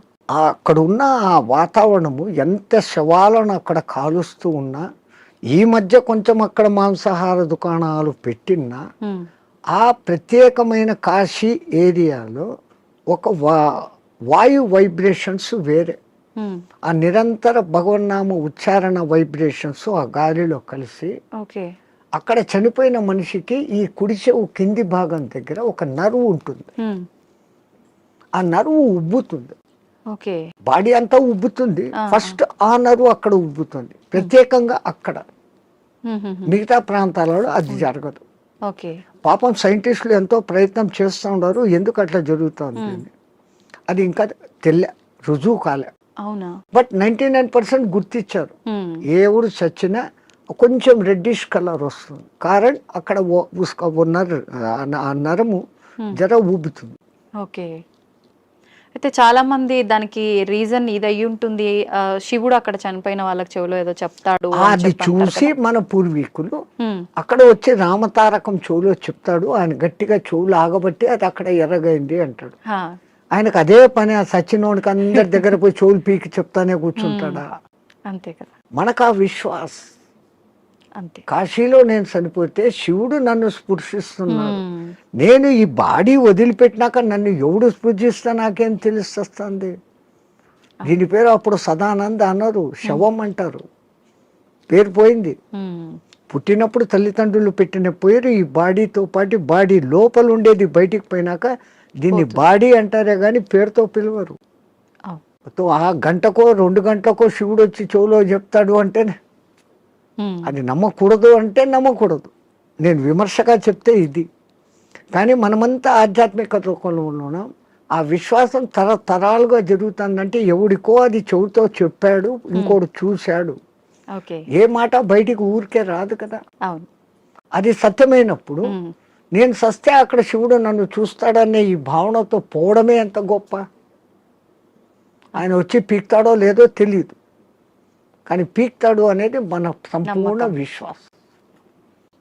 అక్కడ ఉన్న ఆ వాతావరణము, ఎంత శవాలను అక్కడ కాలుస్తూ ఉన్నా, ఈ మధ్య కొంచెం అక్కడ మాంసాహార దుకాణాలు పెట్టినా, ఆ ప్రత్యేకమైన కాశీ ఏరియాలో ఒక వాయు వైబ్రేషన్స్ వేరే, ఆ నిరంతర భగవన్నామ ఉచ్చారణ వైబ్రేషన్స్ ఆ గాలిలో కలిసి, అక్కడ చనిపోయిన మనిషికి ఈ కుడి చెవు కింది భాగం దగ్గర ఒక నరువు ఉంటుంది. ఆ నరువు ఉబ్బుతుంది, బాడీ అంతా ఉబ్బుతుంది, ఫస్ట్ ఆ నరువు అక్కడ ఉబ్బుతుంది ప్రత్యేకంగా అక్కడ. మిగతా ప్రాంతాలలో అది జరగదు. పాపం సైంటిస్టులు ఎంతో ప్రయత్నం చేస్తూ ఉన్నారు, ఎందుకు అట్లా జరుగుతుంది అది ఇంకా రుజువు కాలే. బట్ 99% గుర్తించారు. ఏ ఊరు చచ్చినా కొంచెం రెడ్డిష్ కలర్ వస్తుంది, కారణం అక్కడ ఆ నరము జర ఊబుతుంది. అయితే చాలా మంది దానికి రీజన్ ఇది అయ్యి ఉంటుంది, శివుడు అక్కడ చనిపోయిన వాళ్ళకి చెవులో ఏదో చెప్తాడు అది చూసి మన పూర్వీకులు అక్కడ వచ్చి రామతారకం చెవులో చెప్తాడు, ఆయన గట్టిగా చెవులు ఆగబట్టి అది అక్కడ ఎర్రగైంది అంటాడు. ఆయనకు అదే పని, ఆ సచ్చినోడికి అందరి దగ్గర పోయి చెవులు పీకి చెప్తానే కూర్చుంటాడా? అంతే కదా. మనకు ఆ విశ్వాస్. అంతే. కాశీలో నేను చనిపోతే శివుడు నన్ను స్పృశిస్తున్నాడు, నేను ఈ బాడీ వదిలిపెట్టినాక నన్ను ఎవడు స్పృశిస్తా నాకేం తెలుస్తుంది. దీని పేరు అప్పుడు సదానంద అన్నారు, శవం అంటారు, పేరు పోయింది. పుట్టినప్పుడు తల్లిదండ్రులు పెట్టిన పేరు ఈ బాడీతో పాటు బాడీ లోపల ఉండేది బయటికి పోయినాక దీన్ని బాడీ అంటారే కానీ పేరుతో పిలవరు. ఆ గంటకో 2 గంటలకో శివుడు వచ్చి చెవులో చెప్తాడు అంటే అది నమ్మకూడదు అంటే నమ్మకూడదు. నేను విమర్శగా చెప్తే ఇది. కానీ మనమంతా ఆధ్యాత్మిక రూపంలో ఉన్నాం. ఆ విశ్వాసం తరతరాలుగా జరుగుతుందంటే ఎవడికో అది చెవుతో చెప్పాడు, ఇంకోడు చూశాడు. ఏ మాట బయటికి ఊరికే రాదు కదా. అది సత్యమైనప్పుడు నేను సస్తే అక్కడ శివుడు నన్ను చూస్తాడనే ఈ భావనతో పోవడమే ఎంత గొప్ప. ఆయన వచ్చి పీక్తాడో లేదో తెలియదు, కానీ పీక్తాడు అనేది మన సంపూర్ణ విశ్వాసం.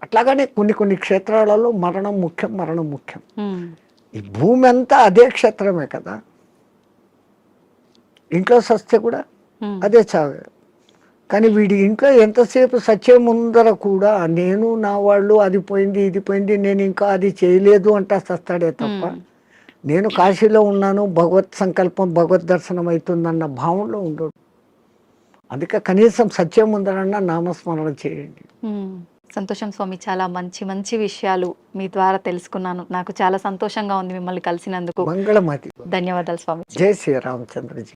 అట్లాగనే కొన్ని క్షేత్రాలలో మరణం ముఖ్యం. ఉమ్, ఈ భూమి అంతా అదే క్షేత్రమే కదా, ఇంట్లో సస్తే కూడా ఉమ్, అదే చావే. కానీ వీడి ఇంట్లో ఎంతసేపు సత్యం ముందర కూడా నేను నా వాళ్ళు అది పోయింది ఇది పోయింది నేను ఇంకా అది చేయలేదు అంటా సస్తాడే తప్ప ఉమ్. నేను కాశీలో ఉన్నాను, భగవత్ సంకల్పం భగవద్ దర్శనం అవుతుందన్న భావంలో ఉండడు. అందుకే కనీసం సత్యం ముందరన్నా నామస్మరణ చేయండి. ఉమ్. సంతోషం స్వామి, చాలా మంచి మంచి విషయాలు మీ ద్వారా తెలుసుకున్నాను. నాకు చాలా సంతోషంగా ఉంది మిమ్మల్ని కలిసినందుకు. మంగళమతి. ధన్యవాదాలు స్వామి. జై శ్రీరామచంద్రజీ.